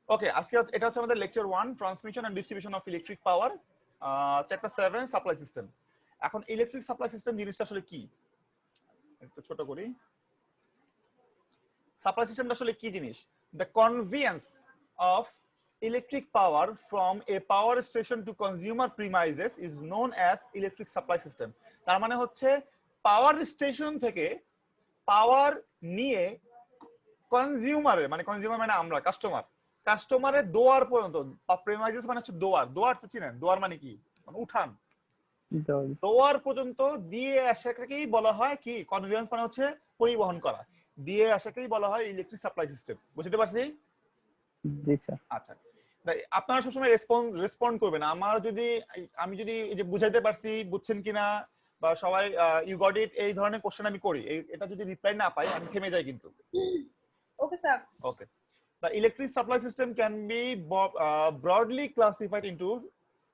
ওকে, আজকে এটা হচ্ছে আমাদের lecture 1, transmission and distribution of electric power, chapter 7, supply system. এখন ইলেকট্রিক সাপ্লাই সিস্টেম জিনিসটা আসলে কি, একটু ছোট করি। সাপ্লাই সিস্টেমটা আসলে কি জিনিস? The conveyance of electric power from a power station to consumer premises is known as electric supply system. তার মানে হচ্ছে পাওয়ার স্টেশন থেকে পাওয়ার নিয়ে কনজিউমারের, মানে কনজিউমার মানে আমরা, কাস্টমারের দোয়ার পর্যন্ত, প্রিমাইসেস মানে হচ্ছে দোয়ার, দোয়ার তো চিনেন, দোয়ার মানে কি, মানে উঠান, দোয়ার পর্যন্ত দিয়ে আসাকেই বলা হয় কি, কনভেয়েন্স মানে হচ্ছে পরিবহন করা, দিয়ে আসাকেই বলা হয় ইলেকট্রিক সাপ্লাই সিস্টেম। বুঝতে পারছি? জি স্যার। আচ্ছা, তাই আপনারা সবসময় রেসপন্ড করবেন। আমি যদি এই যে বুঝাইতে পারছি, বুঝছেন কিনা, বা সবাই ইউ গট ইট, এই ধরনের কোশ্চেন আমি করি, এটা যদি রিপ্লাই না পাই আমি থেমে যাই কিন্তু। Okay sir. Okay, the electric supply system can be broadly classified into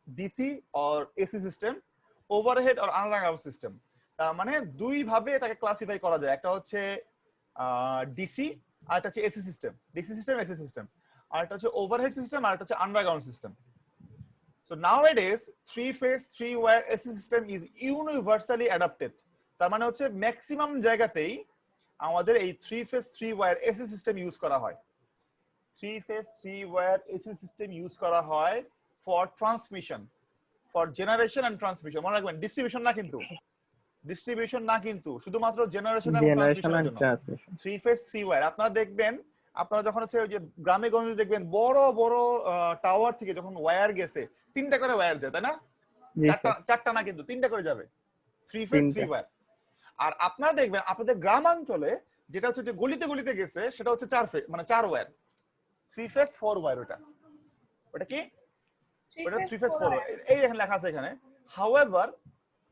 DC or AC system, overhead or underground system. তার মানে দুই ভাবে এটাকে ক্লাসিফাই করা যায়, একটা হচ্ছে ডিসি আর একটা হচ্ছে AC system, DC system, AC system, আর একটা হচ্ছে ওভারহেড সিস্টেম, আর একটা হচ্ছে underground system. So nowadays, three-phase, three-wire AC system is universally adopted. তার মানে হচ্ছে ম্যাক্সিমাম জায়গাতেই আমাদের এই three phase three wire AC system use করা হয়। Three phase three wire AC system use করা হয় for transmission, for generation and transmission. মনে রাখবেন, ডিস্ট্রিবিউশন না কিন্তু, শুধুমাত্র জেনারেশন এবং ট্রান্সমিশনের জন্য থ্রি-ফেজ থ্রি-ওয়্যার। আপনারা যখন হচ্ছে ওই যে গ্রামে গঞ্জে দেখবেন বড় বড় টাওয়ার থেকে যখন ওয়্যার গেছে, 3টা করে ওয়্যার যায়, তাই না? চারটা না কিন্তু 3টা করে যাবে, থ্রি-ফেজ থ্রি-ওয়্যার। আর আপনারা দেখবেন আপনাদের গ্রামাঞ্চলে যেটা হচ্ছে যে গলিতে গলিতে গেছে, সেটা হচ্ছে 4 ফেজ, মানে 4 ওয়্যার, 3 ফেজ 4 ওয়্যার। ওটা কি, ওটা 3 ফেজ 4 ওয়্যার। এই এখানে লেখা আছে এখানে। হাউএভার,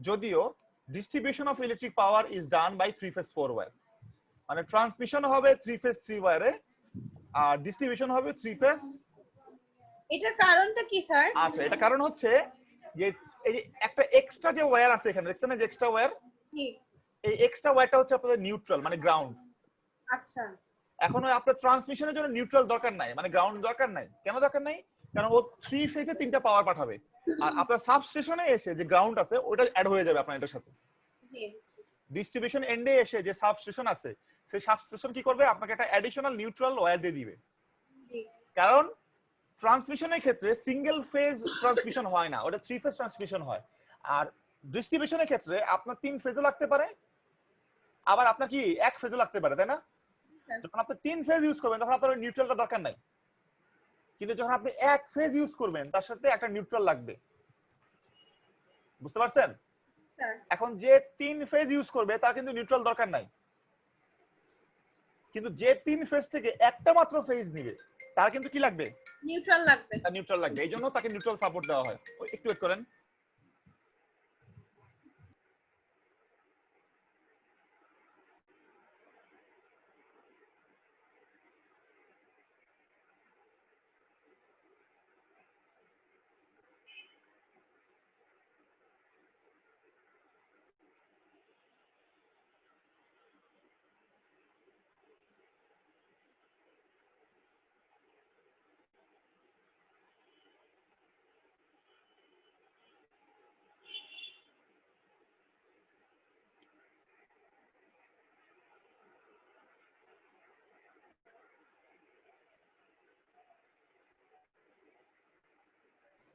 যদিও distribution of electric power is done by 3 phase 4 wire, মানে ট্রান্সমিশন হবে 3 ফেজ 3 ওয়্যারে আর ডিস্ট্রিবিউশন হবে 3 ফেজ। এটার কারণটা কি স্যার? আচ্ছা, এটা কারণ হচ্ছে যে এই যে একটা এক্সট্রা যে ওয়্যার আছে এখানে, দেখছেন না যে এক্সট্রা ওয়্যার, এই এক্সট্রা ওয়্যারটা হচ্ছে আপনাদের নিউট্রাল, মানে গ্রাউন্ড। আচ্ছা, এখন আপনার ট্রান্সমিশনের জন্য নিউট্রাল দরকার নাই, মানে গ্রাউন্ড দরকার নাই। কেন দরকার নাই? কারণ ও 3 ফেজে 3টা পাওয়ার পাঠাবে, আর আপনার সাবস্টেশনে এসে যে গ্রাউন্ড আছে ওটা অ্যাড হয়ে যাবে আপনার এটার সাথে। জি। ডিস্ট্রিবিউশন এন্ডে এসে যে সাবস্টেশন আছে, সেই সাবস্টেশন কি করবে, আপনাকে একটা অ্যাডিশনাল নিউট্রাল ওয়্যার দিয়ে দিবে। জি। কারণ ট্রান্সমিশনের ক্ষেত্রে সিঙ্গেল ফেজ ট্রান্সমিশন হয় না, ওটা 3 ফেজ ট্রান্সমিশন হয়। আর ডিস্ট্রিবিউশনের ক্ষেত্রে আপনার 3 ফেজও লাগতে পারে, আবার আপনার কি 1 ফেজও লাগতে পারে, তাই না? যখন আপনি 3 ফেজ ইউজ করবেন তখন আপনার নিউট্রালটা দরকার নাই, কিন্তু যখন আপনি 1 ফেজ ইউজ করবেন তার সাথে একটা নিউট্রাল লাগবে। বুঝতে পারছেন? এখন যে 3 ফেজ ইউজ করবে তার কিন্তু নিউট্রাল দরকার নাই, কিন্তু যে 3 ফেজ থেকে একটা মাত্র ফেজ নিবে তার কিন্তু কি লাগবে, নিউট্রাল লাগবে। তার নিউট্রাল লাগবে। এই জন্য তাকে নিউট্রাল সাপোর্ট দেওয়া হয়। একটু ওয়েট করেন।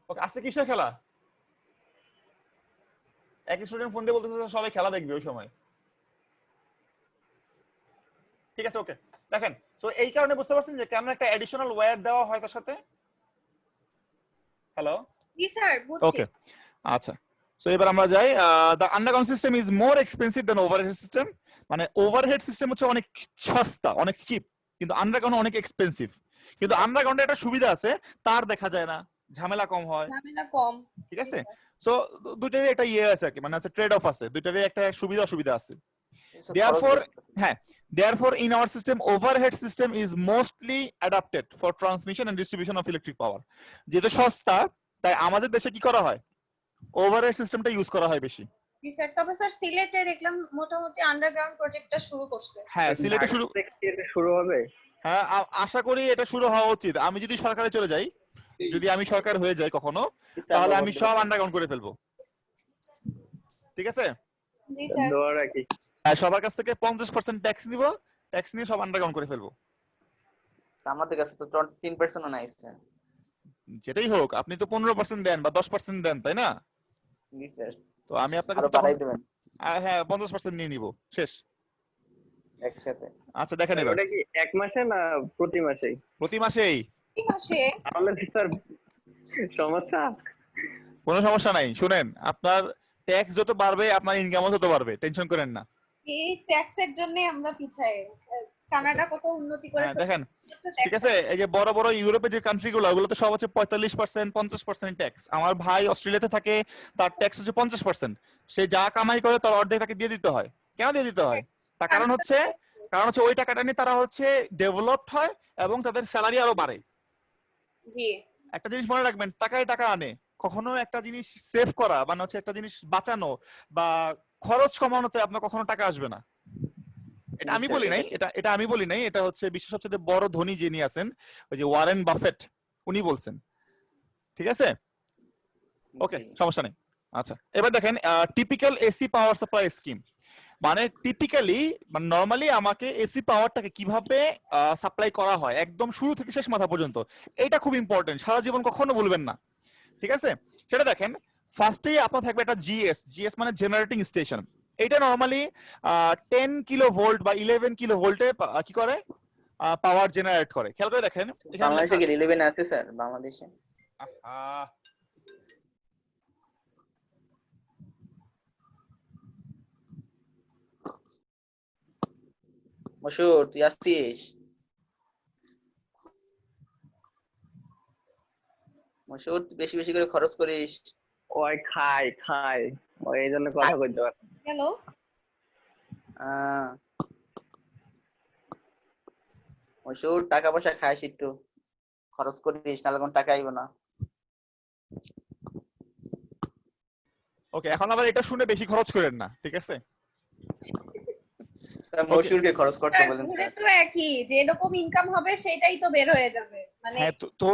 ওকে, আজকে কিসের খেলা? এক স্টুডেন্ট ফোন দিয়ে বলতেছে সবাই খেলা দেখবে ওই সময়। ঠিক আছে, ওকে। দেখেন, সো এই কারণে বুঝতে পারছেন যে কেন একটা অ্যাডিশনাল ওয়্যার দেওয়া হয় তার সাথে। হ্যালো, জি স্যার, বুঝছি। ওকে, আচ্ছা। সো এবার আমরা যাই। The underground system is more expensive than overhead system. মানে ওভারহেড সিস্টেম হচ্ছে অনেক সস্তা, অনেক চিপ, কিন্তু আন্ডারগ্রাউন্ড অনেক এক্সপেন্সিভ। কিন্তু আন্ডারগ্রাউন্ডে একটা সুবিধা আছে, তার দেখা যায় না, ঝামেলা কম হয়। ঝামেলা কম। ঠিক আছে, সো দুইটারই একটা ইয়ে আছে আর কি, মানে হচ্ছে ট্রেড অফ আছে, দুইটারই একটা সুবিধা অসুবিধা আছে। Therefore, in our system, overhead system is mostly adapted for transmission and distribution of electric power. যেহেতু সস্তা, তাই আমাদের দেশে কি করা হয়, ওভারহেড সিস্টেমটা ইউজ করা হয় বেশি। জি স্যার, তবে স্যার সিলেটে দেখলাম মোটামুটি আন্ডারগ্রাউন্ড প্রজেক্টটা শুরু করছে। হ্যাঁ, সিলেটে শুরু হবে। হ্যাঁ, আশা করি এটা শুরু হওয়া উচিত। আমি যদি সরকারে চলে যাই, যদি আমি সরকার হয়ে যাই কখনো, তাহলে আমি সব আন্ডারগ্রাউন্ড করে ফেলবো। ঠিক আছে? জি স্যার। দোয়া রাখি। সবার কাছ থেকে 50% ট্যাক্স নিব, ট্যাক্স নিয়ে সব আন্ডারগ্রাউন্ড করে ফেলবো। আমাদের কাছে তো 10% নাই স্যার। যেটাই হোক, আপনি তো 15% দেন বা 10% দেন, তাই না? জি স্যার। তো আমি আপনার আরো কাছে তখন বাড়াই দেবেন হ্যাঁ 50% নিয়ে নিব, শেষ। একসাথে। আচ্ছা দেখেন এবার, ওটা কি এক মাসে না প্রতি মাসেই? প্রতি মাসেই। কি মাসে? তাহলে তো স্যার সমস্যা। কোনো সমস্যা নাই, শুনেন, আপনার ট্যাক্স যত বাড়বে আপনার ইনকামও তত বাড়বে, টেনশন করেন না। এই ট্যাক্সের জন্য আমরা পিছায়। কানাডা কত উন্নতি করে হ্যাঁ দেখেন, ফেলছে, ঠিক আছে, এই যে বড় বড় ইউরোপের যে কান্ট্রি গুলো, ওগুলো তো সব হচ্ছে 45% 50% ট্যাক্স। আমার ভাই অস্ট্রেলিয়াতে থাকে, তার ট্যাক্স হচ্ছে 50%। সে যা কামাই করে তার অর্ধেক তাকে দিয়ে দিতে হয়। কেন দিয়ে দিতে হয়? তার কারণ হচ্ছে ওই টাকাটা নিয়ে তারা হচ্ছে ডেভেলপড হয় এবং তাদের স্যালারি আরো বাড়ে। জি একটা জিনিস মনে রাখবেন, টাকায় টাকা আনে। কখনো একটা জিনিস সেভ করা মানে হচ্ছে একটা জিনিস বাঁচানো বা খরচ কমানোতে আপনার কখনো টাকা আসবে না। এটা আমি বলি নাই, এটা আমি বলি নাই, এটা হচ্ছে বিশ্বের সবচেয়ে বড় ধনী যিনি আছেন, ওই যে ওয়ারেন বাফেট, উনি বলছেন। ঠিক আছে, ওকে, সমস্যা নেই। আচ্ছা এবার দেখেন, typical AC power supply scheme মানে টিপিক্যালি মানে নরমালি আমাকে এসি পাওয়ারটাকে কিভাবে সাপ্লাই করা হয় একদম শুরু থেকে শেষ মাথা পর্যন্ত, এটা খুব ইম্পর্টেন্ট, সারা জীবন কখনো ভুলবেন না। ঠিক আছে, সেটা দেখেন। ফার্স্টেই আপনার থাকবে একটা জিএস মানে জেনারেটিং স্টেশন। এটা নরমালি 10 কিলো ভোল্ট বা 11 কিলো ভোল্টে কি করে, পাওয়ার জেনারেট করে। খেয়াল করে দেখেন এখানে লেখা বাংলাদেশে কি আছে। 11 আছে স্যার বাংলাদেশে? আহা, মশুর তুই আসছিস? মশুর তুই বেশি বেশি করে খরচ করিস। ওই খাই ওই এই জন্য কথা কইতে পারে। হ্যালো মশুর টাকা পয়সা খাইস একটু, খরচ করিস, নাহলে কোনো টাকা আইব না। ওকে, এখন আবার এটা শুনে বেশি খরচ করেন না, ঠিক আছে? স্যার মশুরকে খরচ করতে স্যার বলেন ঘুরে স্যার। তো একই, যেরকম ইনকাম হবে সেটাই তো বের হয়ে যাবে মানে। হ্যাঁ, তো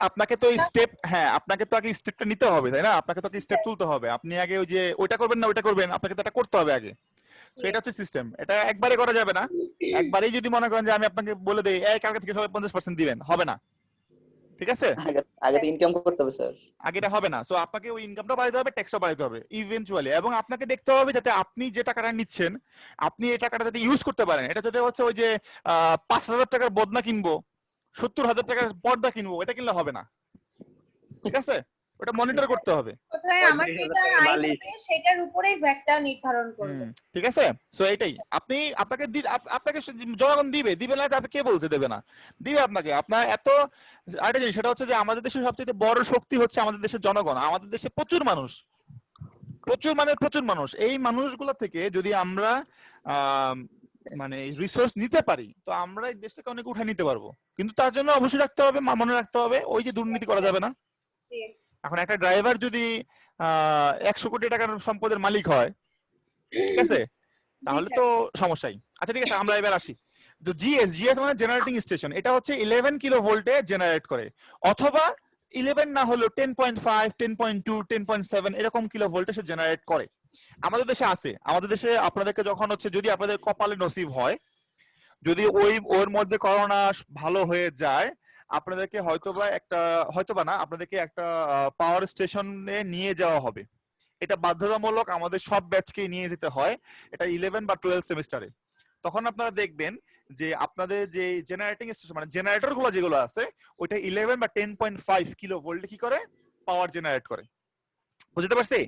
আপনাকে তো স্টেপ, হ্যাঁ আপনাকে তো আগে স্টেপটা নিতে হবে, তাই না? আপনাকে তো আগে স্টেপ তুলতে হবে। আপনি আগে ওই যে ওইটা করবেন না ওইটা করবেন, আপনাকে তো এটা করতে হবে আগে। তো এটা হচ্ছে সিস্টেম, এটা একবারে করা যাবে না। একবারেই যদি মনে করেন যে আমি আপনাকে বলে দেই এই কালকে থেকে সবাই 50% দিবেন, হবে না। ঠিক আছে, আগে তো ইনকাম করতে হবে স্যার। আগে এটা হবে না। সো আপনাকে ওই ইনকামটা বাড়াইতে হবে, ট্যাক্সও বাড়াইতে হবে ইভেন্চুয়ালি, এবং আপনাকে দেখতে হবে যাতে আপনি যে টাকাটা নিচ্ছেন আপনি এই টাকাটা যাতে ইউজ করতে পারেন। এটা যাতে হচ্ছে ওই যে 5,000 টাকার বদনা কিনবো, 70,000 টাকার পর্দা কিনবো, এটা কিনলে হবে না। ঠিক আছে, ওটা মনিটর করতে হবে। কোথায় আমার যেটা আয় হবে সেটার উপরেই ভ্যাটটা নির্ধারণ করবে। ঠিক আছে, সো এইটাই আপনাকে আপনাকে জনগণ দিবে না, তাতে কে বলছে দেবে না? দিবে আপনাকে। আপনার এত আরেকটা জিনিস, সেটা হচ্ছে যে আমাদের দেশের সবচেয়ে বড় শক্তি হচ্ছে আমাদের দেশের জনগণ। আমাদের দেশে প্রচুর মানুষ, প্রচুর মানুষ। এই মানুষগুলো থেকে যদি আমরা মানে রিসোর্স নিতে পারি, তো আমরা এই দেশটাকে অনেক উঠে নিতে পারবো। কিন্তু তার জন্য অবশ্যই রাখতে হবে, মনে রাখতে হবে ওই যে দুর্নীতি করা যাবে না। এখন একটা ড্রাইভার যদি 100 কোটি টাকার সম্পদের মালিক হয়, ঠিক আছে, তাহলে তো সমস্যাই। আচ্ছা ঠিক আছে, আমরা এবার আসি। তো জিএস মানে জেনারেটিং স্টেশন, এটা হচ্ছে 11 কিলো ভোল্টে জেনারেট করে, অথবা 11 না হলো 10.5 10.2 10.7 এরকম কিলো ভোল্টে সে জেনারেট করে। আমাদের দেশে আছে, আমাদের দেশে আপনাদেরকে যখন হচ্ছে যদি আপনাদের কপালে নসিব হয়, যদি ওর মধ্যে করোনা ভালো হয়ে যায়, আপনাদেরকে হয়তোবা না, আপনাদেরকে একটা পাওয়ার স্টেশনে নিয়ে যাওয়া হবে। এটা বাধ্যতামূলক, আমাদের সব ব্যাচকে নিয়ে যেতে হয়, এটা 11 বা 12 সেমিস্টারে। তখন আপনারা দেখবেন যে আপনাদের যে জেনারেটিং স্টেশন মানে জেনারেটর গুলো যেগুলো আছে, ওইটা 11 বা 10.5 কিলো ভোল্ট কি করে, পাওয়ার জেনারেট করে। বুঝতে পারছি?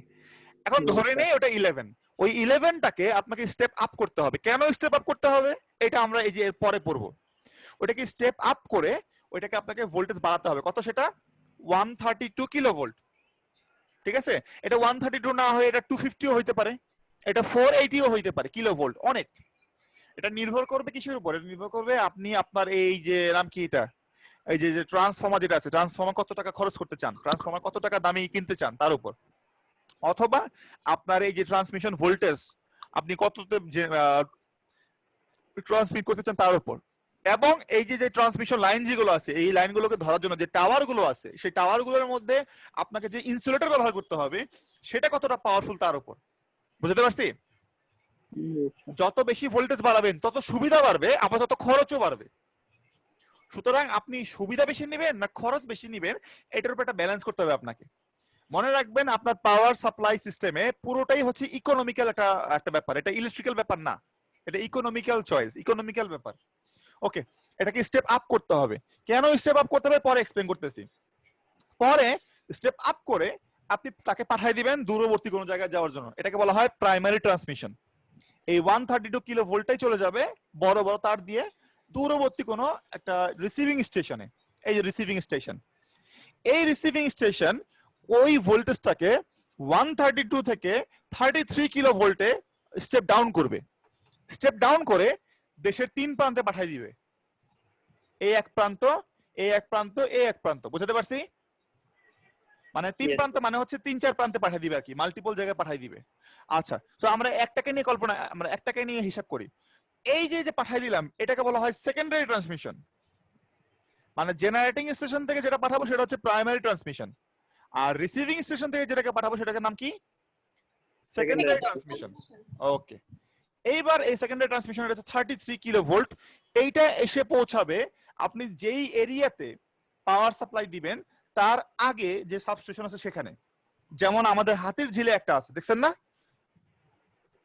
এখন ধরে নেই ওটা 11, ওই 11টাকে আপনাকে স্টেপ আপ করতে হবে। কেন স্টেপ আপ করতে হবে এটা আমরা এই যে পরে পড়বো। ওটাকে স্টেপ আপ করে ওইটাকে আপনাকে ভোল্টেজ বাড়াতে হবে। কত সেটা? 132 কিলো ভোল্ট। ঠিক আছে, এটা 132 না হয়ে এটা 250ও হইতে পারে, এটা 480ও হইতে পারে কিলো ভোল্ট, অনেক। এটা নির্ভর করবে কিসের উপর? এটা নির্ভর করবে আপনি আপনার এই যে নাম কি এটা, এই যে ট্রান্সফর্মার যেটা আছে, ট্রান্সফর্মার কত টাকা খরচ করতে চান, ট্রান্সফর্মার কত টাকা দামি কিনতে চান তার উপর, অথবা আপনার এই যে ট্রান্সমিশন ভোল্টেজ আপনি কততে ট্রান্সমিট করতে চান তার উপর। এবং এই যে ট্রান্সমিশন লাইন যেগুলো আছে এই লাইনগুলোকে ধরার জন্য যে টাওয়ার গুলো আছে সেই টাওয়ার গুলোর মধ্যে আপনাকে যে ইনসুলেটর ব্যবহার করতে হবে সেটা কতটা পাওয়ারফুল তার উপর। বুঝতে পারছি? যত বেশি ভোল্টেজ বাড়াবেন তত সুবিধা বাড়বে, আবার তত খরচও বাড়বে। সুতরাং আপনি সুবিধা বেশি নেবেন না খরচ বেশি নেবেন, এটার উপর একটা ব্যালেন্স করতে হবে আপনাকে। মনে রাখবেন আপনার পাওয়ার সাপ্লাই সিস্টেমে পুরোটাই হচ্ছে ইকোনমিক্যাল একটা ব্যাপার, এটা ইলেকট্রিক্যাল ব্যাপার না, এটা ইকোনমিক্যাল চয়েস, ইকোনমিক্যাল ব্যাপার। ওকে, এটাকে স্টেপ আপ করতে হবে। কেন স্টেপ আপ করতে হবে পরে এক্সপ্লেন করতেছি। পরে স্টেপ আপ করে আপনি তাকে পাঠিয়ে দিবেন দূরবর্তী কোনো জায়গায় যাওয়ার জন্য, এটাকে বলা হয় প্রাইমারি ট্রান্সমিশন। এই 132 কিলো ভোল্টটাই চলে যাবে বড় বড় তার দিয়ে দূরবর্তী কোনো একটা রিসিভিং স্টেশনে। এই যে রিসিভিং স্টেশন, এই রিসিভিং স্টেশন ওই ভোল্টেজটাকে 132 থেকে 33 কিলো ভোল্টে স্টেপ ডাউন করবে। স্টেপ ডাউন করে দেশের 3 প্রান্তে পাঠিয়ে দিবে, এই এক প্রান্ত, এই এক প্রান্ত, এই এক প্রান্ত। বুঝতে পারছি? মানে 3 প্রান্ত মানে হচ্ছে 3-4 প্রান্তে পাঠিয়ে দিবে আর কি, মাল্টিপল জায়গায় পাঠিয়ে দিবে। আচ্ছা, তো আমরা একটাকে নিয়ে আমরা একটাকে নিয়ে হিসাব করি। এই যে পাঠিয়ে দিলাম এটাকে বলা হয় সেকেন্ডারি ট্রান্সমিশন। মানে জেনারেটিং স্টেশন থেকে যেটা পাঠাবো সেটা হচ্ছে প্রাইমারি ট্রান্সমিশন, আর রিসিভিং স্টেশন থেকে যেটাকে পাঠাবো সেটাকে নাম কি? Secondary transmission. ওকে, এইবার এই সেকেন্ডারি ট্রান্সমিশন হচ্ছে 33 কিলো ভোল্ট। এইটা এসে পৌঁছাবে আপনি যেই এরিয়াতে পাওয়ার সাপ্লাই দিবেন তার আগে যে সাবস্টেশন আছে সেখানে। যেমন আমাদের হাতির ঝিলে একটা আছে, দেখছেন না?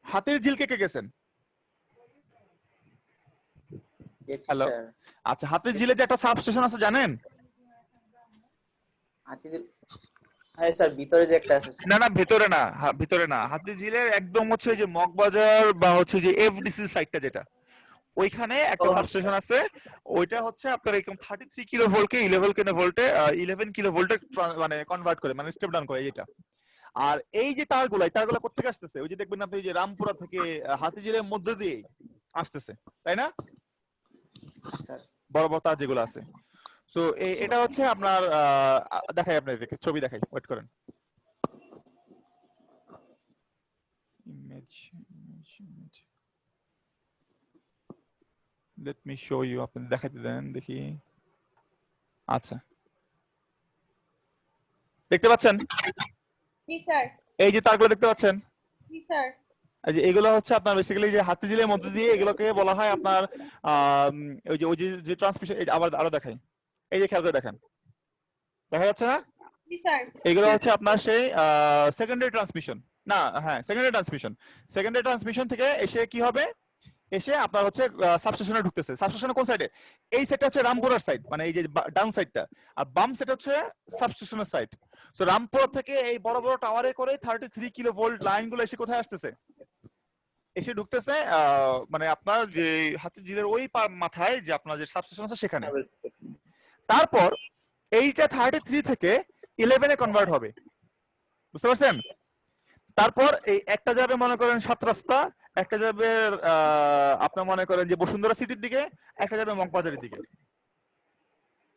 হাতির ঝিল কে কে গেছেন? হ্যালো, আচ্ছা, হাতির ঝিলে যে একটা সাবস্টেশন আছে জানেন? হ্যাঁ স্যার, ভিতরে যে একটা আছে। না না, ভেতরে না, ভিতরে না, হাতির ঝিলের একদম হচ্ছে যে মগবাজার বা হচ্ছে যে এফডিসি সাইটটা যেটা, ওইখানে একটা সাবস্টেশন আছে। ওইটা হচ্ছে আপনার এরকম 33 কিলো ভোল্টকে 11 কিলো ভোল্টে মানে কনভার্ট করে, মানে স্টেপ ডাউন করে এটা। আর এই যে তারগুলা কোথেকে আসতেছে? ওই যে দেখবেন আপনি যে রামপুরা থেকে হাতিঝিলের মধ্যে দিয়ে আসতেছে, তাই না? বড় বড় তার যেগুলো আছে। সো এটা হচ্ছে আপনার দেখাই, আপনাদেরকে ছবি দেখাই, ওয়েট করেন। Image let me show you, আপনি দেখাতে দেন দেখি। আচ্ছা, দেখতে পাচ্ছেন? জি স্যার। এই যে তারগুলো দেখতে পাচ্ছেন? জি স্যার। এই যে এগুলো হচ্ছে আপনার বেসিক্যালি যে হাতিঝিলের মধ্যে দিয়ে এগুলোকে বলা হয় আপনার ওই যে ট্রান্সমিশন। আরো দেখাই, এই যে খেয়াল করে দেখেন, দেখা যাচ্ছে না? জি স্যার। এগুলো হচ্ছে আপনার সেই সেকেন্ডারি ট্রান্সমিশন। না, হ্যাঁ, সেকেন্ডারি ট্রান্সমিশন। সেকেন্ডারি ট্রান্সমিশন থেকে এসে কি হবে? এসে আপনার হচ্ছে সাবস্টেশনে ঢুকতেছে। সাবস্টেশনে কোন সাইডে? এই সাইডটা হচ্ছে রামপুরার সাইড, মানে এই যে ডাউন সাইডটা, আর বাম সাইড হচ্ছে সাবস্টেশনের সাইড। সো রামপুরা থেকে এই বড় বড় টাওয়ারে করে 33 কিলো ভোল্ট লাইনগুলো এসে কোথায় আসতেছে? এসে ঢুকতেছে মানে আপনার যে হাতিঝিলের ওই মাথায় যে আপনার যে সাবস্টেশন আছে সেখানে। তারপর এইটা 33 থেকে 11 এ কনভার্ট হবে, বুঝতে পারছেন? তারপর এই একটা যাবে মনে করেন 7 রাস্তা, একটা যাবে আপনার মনে করেন যে বসুন্ধরা সিটির দিকে, একটা যাবে মগবাজারের দিকে।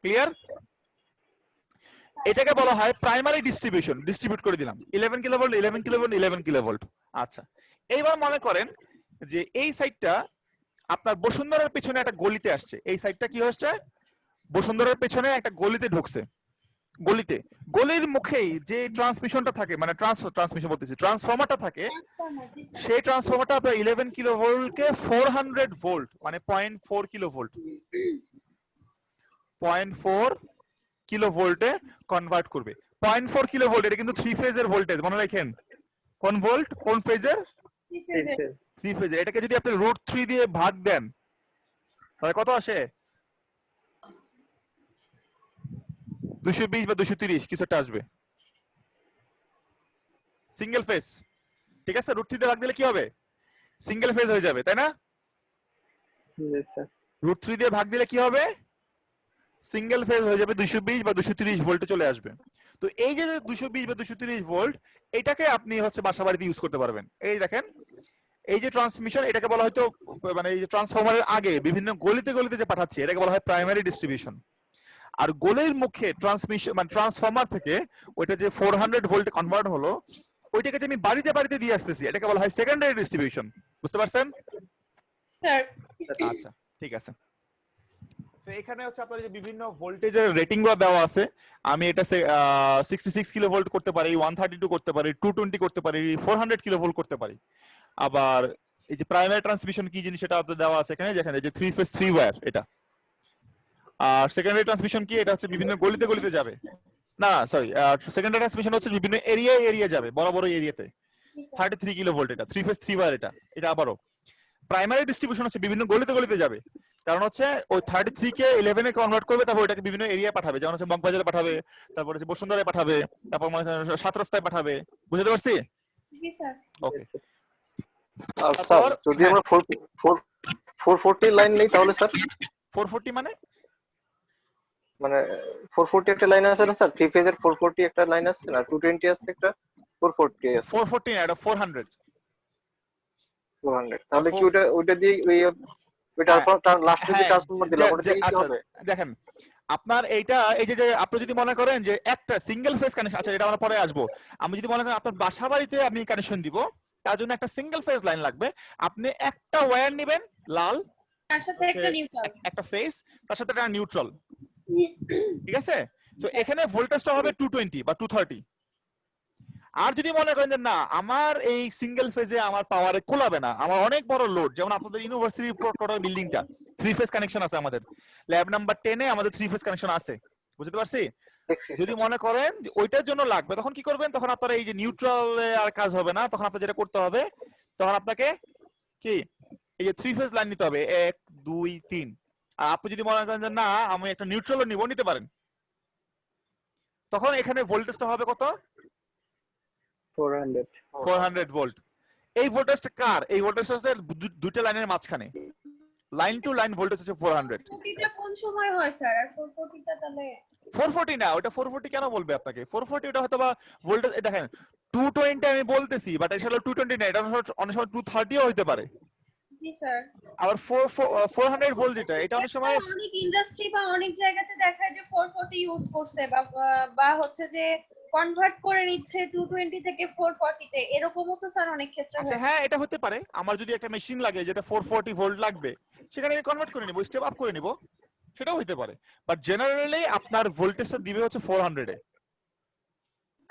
ক্লিয়ার? এটাকে বলা হয় প্রাইমারি ডিস্ট্রিবিউশন। ডিস্ট্রিবিউট করে দিলাম 11 kilo volt, 11 kilo volt, 11 kilo volt. আচ্ছা, এইবার মনে করেন যে এই সাইডটা আপনার বসুন্ধরার পেছনে একটা গলিতে আসছে। এই সাইডটা কি হচ্ছে? বসুন্ধরার পেছনে একটা গলিতে ঢুকছে। গলির মুখেই যে ট্রান্সমিশনটা থাকে, মানে ট্রান্সমিশন বলতেছি, ট্রান্সফরমারটা থাকে, সেই ট্রান্সফরমারটা আপনার 11 কিলো ভোল্টকে 400 ভোল্ট মানে 0.4 কিলো ভোল্ট 0.4 কিলো ভোল্টে কনভার্ট করবে। 0.4 কিলো ভোল্ট, এটা কিন্তু 3 ফেজের ভোল্টেজ, মনে রাখেন। কোন ভোল্ট, কোন ফেজের? 3 ফেজের। এটাকে যদি আপনি √3 দিয়ে ভাগ দেন তাহলে কত আসে? 220 বা 230 কিছু একটা আসবে, সিঙ্গেল ফেজ। ঠিক আছে, √3 দিয়ে ভাগ দিলে কি হবে? সিঙ্গেল ফেজ হয়ে যাবে, তাই না? √3 দিয়ে ভাগ দিলে কি হবে? সিঙ্গেল ফেজ হয়ে যাবে, 220 বা 230 ভোল্টে চলে আসবে। তো এই যে 220 বা 230 ভোল্ট, এটাকে আপনি হচ্ছে বাসা বাড়িতে ইউজ করতে পারবেন। এই দেখেন, এই যে ট্রান্সমিশন, এটাকে বলা হয়তো মানে এই যে ট্রান্সফরমারের আগে বিভিন্ন গলিতে গলিতে যে পাঠাচ্ছে, এটাকে বলা হয় প্রাইমারি ডিস্ট্রিবিউশন। আর গলির মুখে ট্রান্সমিশন মানে ট্রান্সফরমার থেকে ওইটা যে 400 ভোল্টে কনভার্ট হলো, ওইটাকে যে আমি বাড়িতে বাড়িতে দিয়ে আসতেছি, এটাকে বলা হয় সেকেন্ডারি ডিস্ট্রিবিউশন। বুঝতে পারছেন? স্যার। আচ্ছা, ঠিক আছে। তো এখানে হচ্ছে আপনার যে বিভিন্ন ভোল্টেজের রেটিং গুলো দেওয়া আছে। আমি এটা 66 কিলো ভোল্ট করতে পারি, 132 করতে পারি, 220 করতে পারি, 400 কিলো ভোল্ট করতে পারি। আবার এই যে প্রাইমারি ট্রান্সমিশন কি জিনিস সেটা আপনাদের দেওয়া আছে এখানে, যেখানে যে 3 ফেজ 3 ওয়্যার এটা। আর সেকেন্ডারি ট্রান্সমিশন কি, এটা হচ্ছে বিভিন্ন গলিতে গলিতে যাবে। না সরি, সেকেন্ডারি ট্রান্সমিশন হচ্ছে বিভিন্ন এরিয়া যাবে, বড় বড় এরিয়াতে। 33 কিলো ভোল্ট এটা, 3 ফেজ 3 ওয়্যার এটা। এটা আবারও প্রাইমারি ডিস্ট্রিবিউশন হচ্ছে বিভিন্ন গলিতে গলিতে যাবে, কারণ হচ্ছে ওই 33 কে 11 এ কনভার্ট করবে, তারপর ওটাকে বিভিন্ন এরিয়া পাঠাবে, যেমন হচ্ছে মগবাজারে পাঠাবে, তারপর হচ্ছে বসুন্ধরায় পাঠাবে, তারপর মানে সাত রাস্তায় পাঠাবে। বুঝতে পারছি? জি স্যার। ওকে। স্যার যদি আমরা 440 লাইন নেই তাহলে স্যার 440 মানে 440 একটা লাইন আছে না স্যার, 3 ফেজের 440 একটা লাইন আছে না, 220 আছে একটা, 440 আছে। 440 না, এটা 400। 400 তাহলে কি ওটা দিয়ে ওইটা লাস্টে যে ট্রান্সফরমার দিলাম ওটা দিয়ে কি হবে? দেখেন আপনার এইটা, এই যে আপনি যদি মনে করেন যে একটা সিঙ্গেল ফেজ কানেকশন, আচ্ছা এটা আমরা পরে আসবো। আমি যদি মনে করেন আপনার বাসা বাড়িতে আমি কানেকশন দিব, তার জন্য একটা সিঙ্গেল ফেজ লাইন লাগবে। আপনি একটা ওয়্যার নেবেন লাল, তার সাথে একটা নিউট্রাল, একটা ফেজ, তার সাথে একটা নিউট্রাল, ঠিক আছে? তো এখানে ভোল্টেজটা হবে 220 বা 230। আর যদি মনে করেন যে না আমার এই সিঙ্গেল ফেজে আমার পাওয়ারে কোলাবে না, আমার অনেক বড় লোড, যেমন আপনাদের ইউনিভার্সিটি টোটাল বিল্ডিংটা 3 ফেজ কানেকশন আছে, আমাদের ল্যাব নাম্বার 10 এ আমাদের 3 ফেজ কানেকশন আছে, বুঝতে পারছি? যদি মনে করেন যে ওইটার জন্য লাগবে, তখন কি করবেন, তখন আপনার এই যে নিউট্রাল আর কাজ হবে না, তখন আপনার যেটা করতে হবে, তখন আপনাকে কি এই যে 3 ফেজ লাইন নিতে হবে 1 2 3। আর আপনি যদি মনে করেন যে না আমি একটা নিউট্রাল নিতে পারেন, তখন এখানে ভোল্টেজটা হবে কত? 400 ভোল্ট। এই ভোল্টেজটা কার? এই ভোল্টেজটা হচ্ছে দুটো লাইনের মাঝখানে, লাইন টু লাইন ভোল্টেজ হচ্ছে 400। 40টা কোন সময় হয় স্যার? আর 440টা তাহলে 440 না, ওটা 440 কেন বলবে আপনাকে? 440 ওটা হয়তো বা ভোল্টেজ, দেখেন 220 আমি বলতেছি, বাট আসলে 220 না, এটা অনেক সময় 230 ও হতে পারে। জি স্যার। আবার 400 ভোল্ট যেটা, এটা অনেক সময় অনেক ইন্ডাস্ট্রি বা অনেক জায়গাতে দেখায় যে 440 ইউজ করছে বা হচ্ছে যে কনভার্ট করে নিচ্ছে 220 থেকে 440 তে, এরকমও তো স্যার অনেক ক্ষেত্রে আচ্ছা হয়। হ্যাঁ এটা হতে পারে। আমার যদি একটা মেশিন লাগে যেটা 440 ভোল্ট লাগবে, সেখানে আমি কনভার্ট করে নিব, স্টেপ আপ করে নিব, সেটাও হতে পারে। বাট জেনারেলি আপনার ভোল্টেজটা দিবে হচ্ছে 400 এ।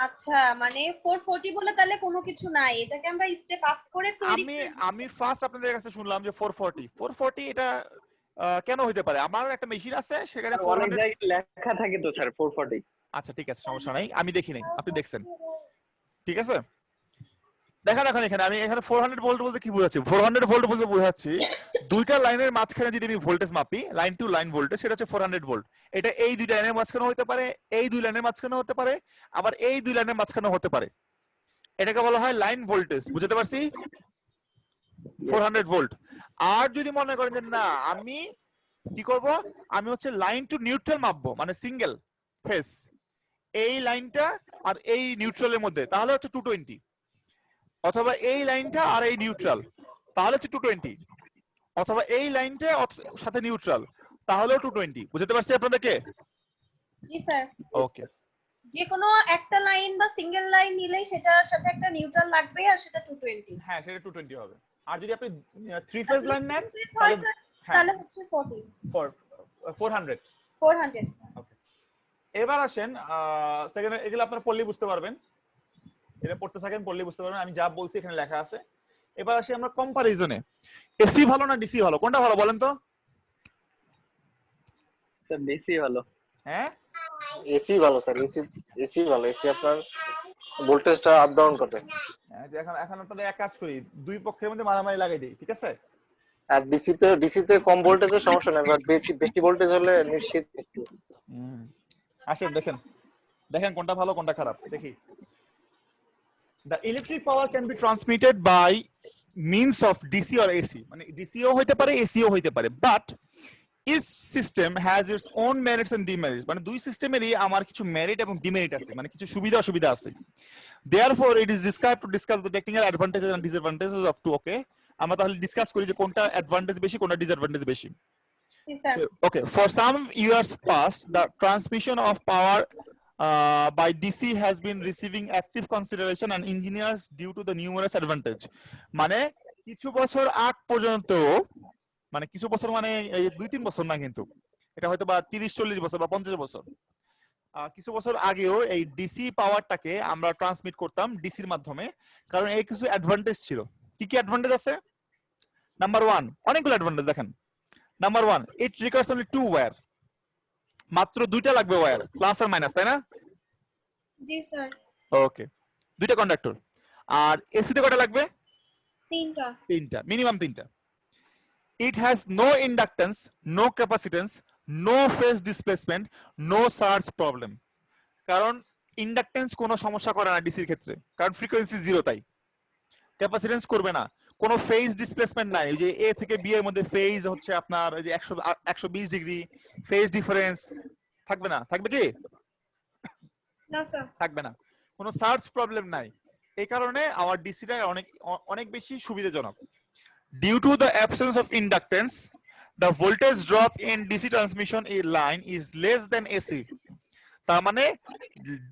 আচ্ছা মানে 440 বলে তাহলে কোনো কিছু নাই, এটাকে আমরা স্টেপ আপ করে তৈরি আমি ফার্স্ট আপনাদের কাছে শুনলাম যে 440 এটা কেন হতে পারে? আমার একটা মেশিন আছে সেখানে অনেক 400। জায়গায় লেখা থাকে তো স্যার 440। আচ্ছা ঠিক আছে, সমস্যা নাই, আমি দেখি নাই, আপনি দেখছেন, ঠিক আছে? দেখেন এখন এখানে আমি এখানে 400 ভোল্ট বলতে কি বোঝাচ্ছি? 400 ভোল্ট বলতে বোঝাচ্ছি দুইটা লাইনের মাঝখানে যদি আমি ভোল্টেজ মাপি, লাইন টু লাইন ভোল্টেজ, সেটা হচ্ছে 400 ভোল্ট। এটা এই দুই লাইনের মাঝখানে হতে পারে, এই দুই লাইনের মাঝখানে হতে পারে, আবার এই দুই লাইনের মাঝখানে হতে পারে। এটাকে বলা হয় লাইন ভোল্টেজ, বুঝতে পারছি? 400 ভোল্ট। আর যদি মনে করেন যে না আমি কি করব, আমি হচ্ছে লাইন টু নিউট্রাল মাপবো, মানে সিঙ্গেল ফেজ এই লাইনটা আর এই নিউট্রালের মধ্যে, তাহলে হচ্ছে 220। অথবা এই লাইনটা আর এই নিউট্রাল, তাহলে হচ্ছে 220। অথবা এই লাইনটা সাথে নিউট্রাল, তাহলেও 220। বুঝতে পারছি আপনাদেরকে? জি স্যার। ওকে। যে কোনো একটা লাইন বা সিঙ্গেল লাইন নিলেই সেটার সাথে একটা নিউট্রাল লাগবে, আর সেটা 220। হ্যাঁ সেটা 220 হবে। আর যদি আপনি 3 ফেজ লাইন নেন তাহলে হচ্ছে 40 400। 400। ওকে। এবার আসেন সেকেন্ড, এগুলো আপনারা পড়লেই বুঝতে পারবেন, এটা পড়তে থাকেন পড়লেই বুঝতে পারবেন, আমি যা বলছি এখানে লেখা আছে। এবার আসি আমরা কম্পারিজনে। এসি ভালো না ডিসি ভালো, কোনটা ভালো বলেন তো? স্যার ডিসি ভালো। হ্যাঁ এসি ভালো স্যার, এসি ভালো। এসি আপনার ভোল্টেজটা আপ ডাউন করে। এখন এখন আপনাদের এক কাজ করি, দুই পক্ষের মধ্যে মারামারি লাগাই দেই, ঠিক আছে? আর ডিসিতে কম ভোল্টেজের সমস্যা নাই, বাট বেশি ভোল্টেজ হলে নিশ্চিত একটু। আসেন দেখেন দেখেন কোনটা ভালো কোনটা খারাপ দেখি। The electric power can be transmitted by means of DC or AC, মানে ডিসিও হইতে পারে এসিও হইতে পারে, but each system has its own merits and demerits, মানে দুই সিস্টেমেরই আমার কিছু মেরিট এবং ডিমেরিট আছে, মানে কিছু সুবিধা অসুবিধা আছে। Therefore it is described to discuss the technical advantages and disadvantages of two. Okay, আমরা তাহলে ডিসকাস করি যে কোনটা অ্যাডভান্টেজ বেশি কোনটা ডিসঅ্যাডভান্টেজ বেশি। জি sir. Okay, for some years past the transmission of power by DC has been receiving active consideration and engineers due to the numerous advantage, মানে কিছু বছর আগ পর্যন্ত, মানে কিছু বছর মানে এই 2-3 বছর না, কিন্তু এটা হয়তো বা 30-40 বছর বা 50 বছর। কিছু বছর আগেও এই ডিসি পাওয়ারটাকে আমরা ট্রান্সমিট করতাম ডিসির মাধ্যমে, কারণ এর কিছু অ্যাডভান্টেজ ছিল। কি কি অ্যাডভান্টেজ আছে? নাম্বার 1, অনেকগুলো অ্যাডভান্টেজ দেখেন। Number 1, it requires only 2 wire, মাত্র দুইটা লাগবে ওয়্যার, প্লাস আর মাইনাস, তাই না? জি স্যার। ওকে, দুইটা কন্ডাক্টর। আর এসিতে কয়টা লাগবে? তিনটা, মিনিমাম তিনটা। It has no inductance, no capacitance, no phase displacement, no surge problem. কারণ ইন্ডাকটেন্স কোনো সমস্যা করে না ডিসির ক্ষেত্রে, কারণ ফ্রিকোয়েন্সি জিরো তাই। ক্যাপাসিটেন্স করবে না, কোনো ফেজ ডিসপ্লেসমেন্ট নাই। যে এ থেকে বি এর মধ্যে ফেজ হচ্ছে আপনার যে 120 ডিগ্রি ফেজ ডিফারেন্স থাকবে না। থাকবে কি? না স্যার। থাকবে না। কোনো সার্জ প্রবলেম নাই। এই কারণে আমার ডিসিটা অনেক বেশি সুবিধাজনক। Due to the absence of inductance, the voltage drop in DC transmission line is less than AC. তার মানে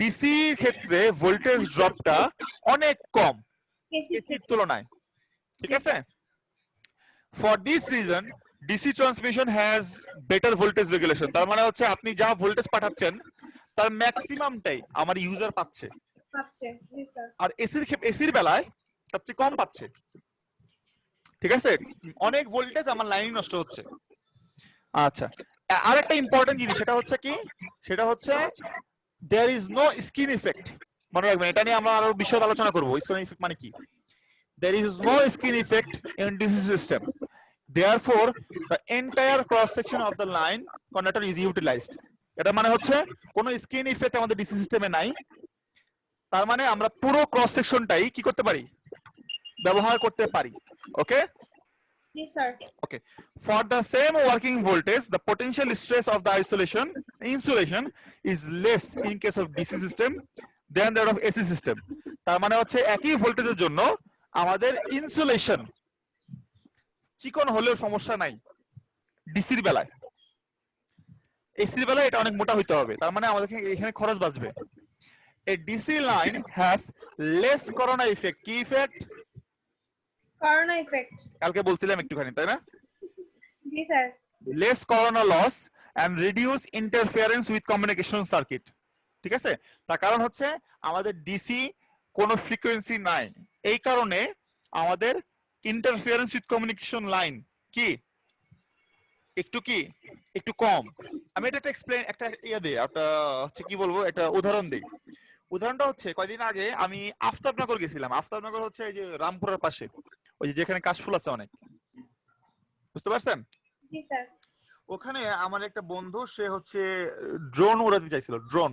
ডিসি ক্ষেত্রে ভোল্টেজ ড্রপটা অনেক কম এসির তুলনায়, ঠিক আছে? For this reason, DC transmission has better voltage regulation. তার মানে হচ্ছে আপনি যা ভোল্টেজ পাঠাচ্ছেন তার ম্যাক্সিমামটাই আমার ইউজার পাচ্ছে, জি স্যার। আর এসির বেলায় সবচেয়ে কম পাচ্ছে, ঠিক আছে? অনেক ভোল্টেজ আমার লাইনে নষ্ট হচ্ছে। আচ্ছা, আরেকটা ইম্পর্টেন্ট জিনিস সেটা হচ্ছে কি, সেটা হচ্ছে there is no skin effect। মনে রাখবেন, এটা নিয়ে আমরা আরো বিশদ আলোচনা করব। স্কিন ইফেক্ট মানে কি? There is no skin effect in DC system, therefore the entire cross section of the line conductor is utilized। এটা মানে হচ্ছে কোনো স্কিন ইফেক্ট আমাদের ডিসি সিস্টেমে নাই, তার মানে আমরা পুরো ক্রস সেকশনটাই কি করতে পারি? ব্যবহার করতে পারি। ওকে? Yes, sir. Okay. For the same working voltage, the potential stress of the insulation is less in case of DC system than that of AC system. তার মানে হচ্ছে একই ভোল্টেজের জন্য আমাদের ইনসুলেশন চিকন হলেও সমস্যা নাই ডিসির বেলায়। এসির বেলায় এটা অনেক মোটা হইতে হবে, তার মানে আমাদের এখানে খরচ বাঁচবে। A DC line has less corona effect. কি ইফেক্ট? Corona effect. কালকে বলছিলাম একটুখানি, তাই না? জি sir. Less corona loss and reduce interference with communication circuit। ঠিক আছে? তার কারণ হচ্ছে আমাদের ডিসি কোনো ফ্রিকোয়েন্সি নাই, এই কারণে আমাদের ইন্টারফিয়ারেন্স উইথ কমিউনিকেশন লাইন একটু কম। আমি এটা একটা ইয়ে দিই, একটা হচ্ছে কি বলবো, একটা উদাহরণ দিই। উদাহরণটা হচ্ছে কয়দিন আগে আমি আফতাবনগর গেছিলাম। আফতাবনগর হচ্ছে এই যে রামপুরার পাশে, ওই যেখানে কাশফুল আছে অনেক, বুঝতে পারছেন? জি স্যার। ওখানে আমার একটা বন্ধু, সে হচ্ছে ড্রোন উড়াতে চাইছিল, ড্রোন।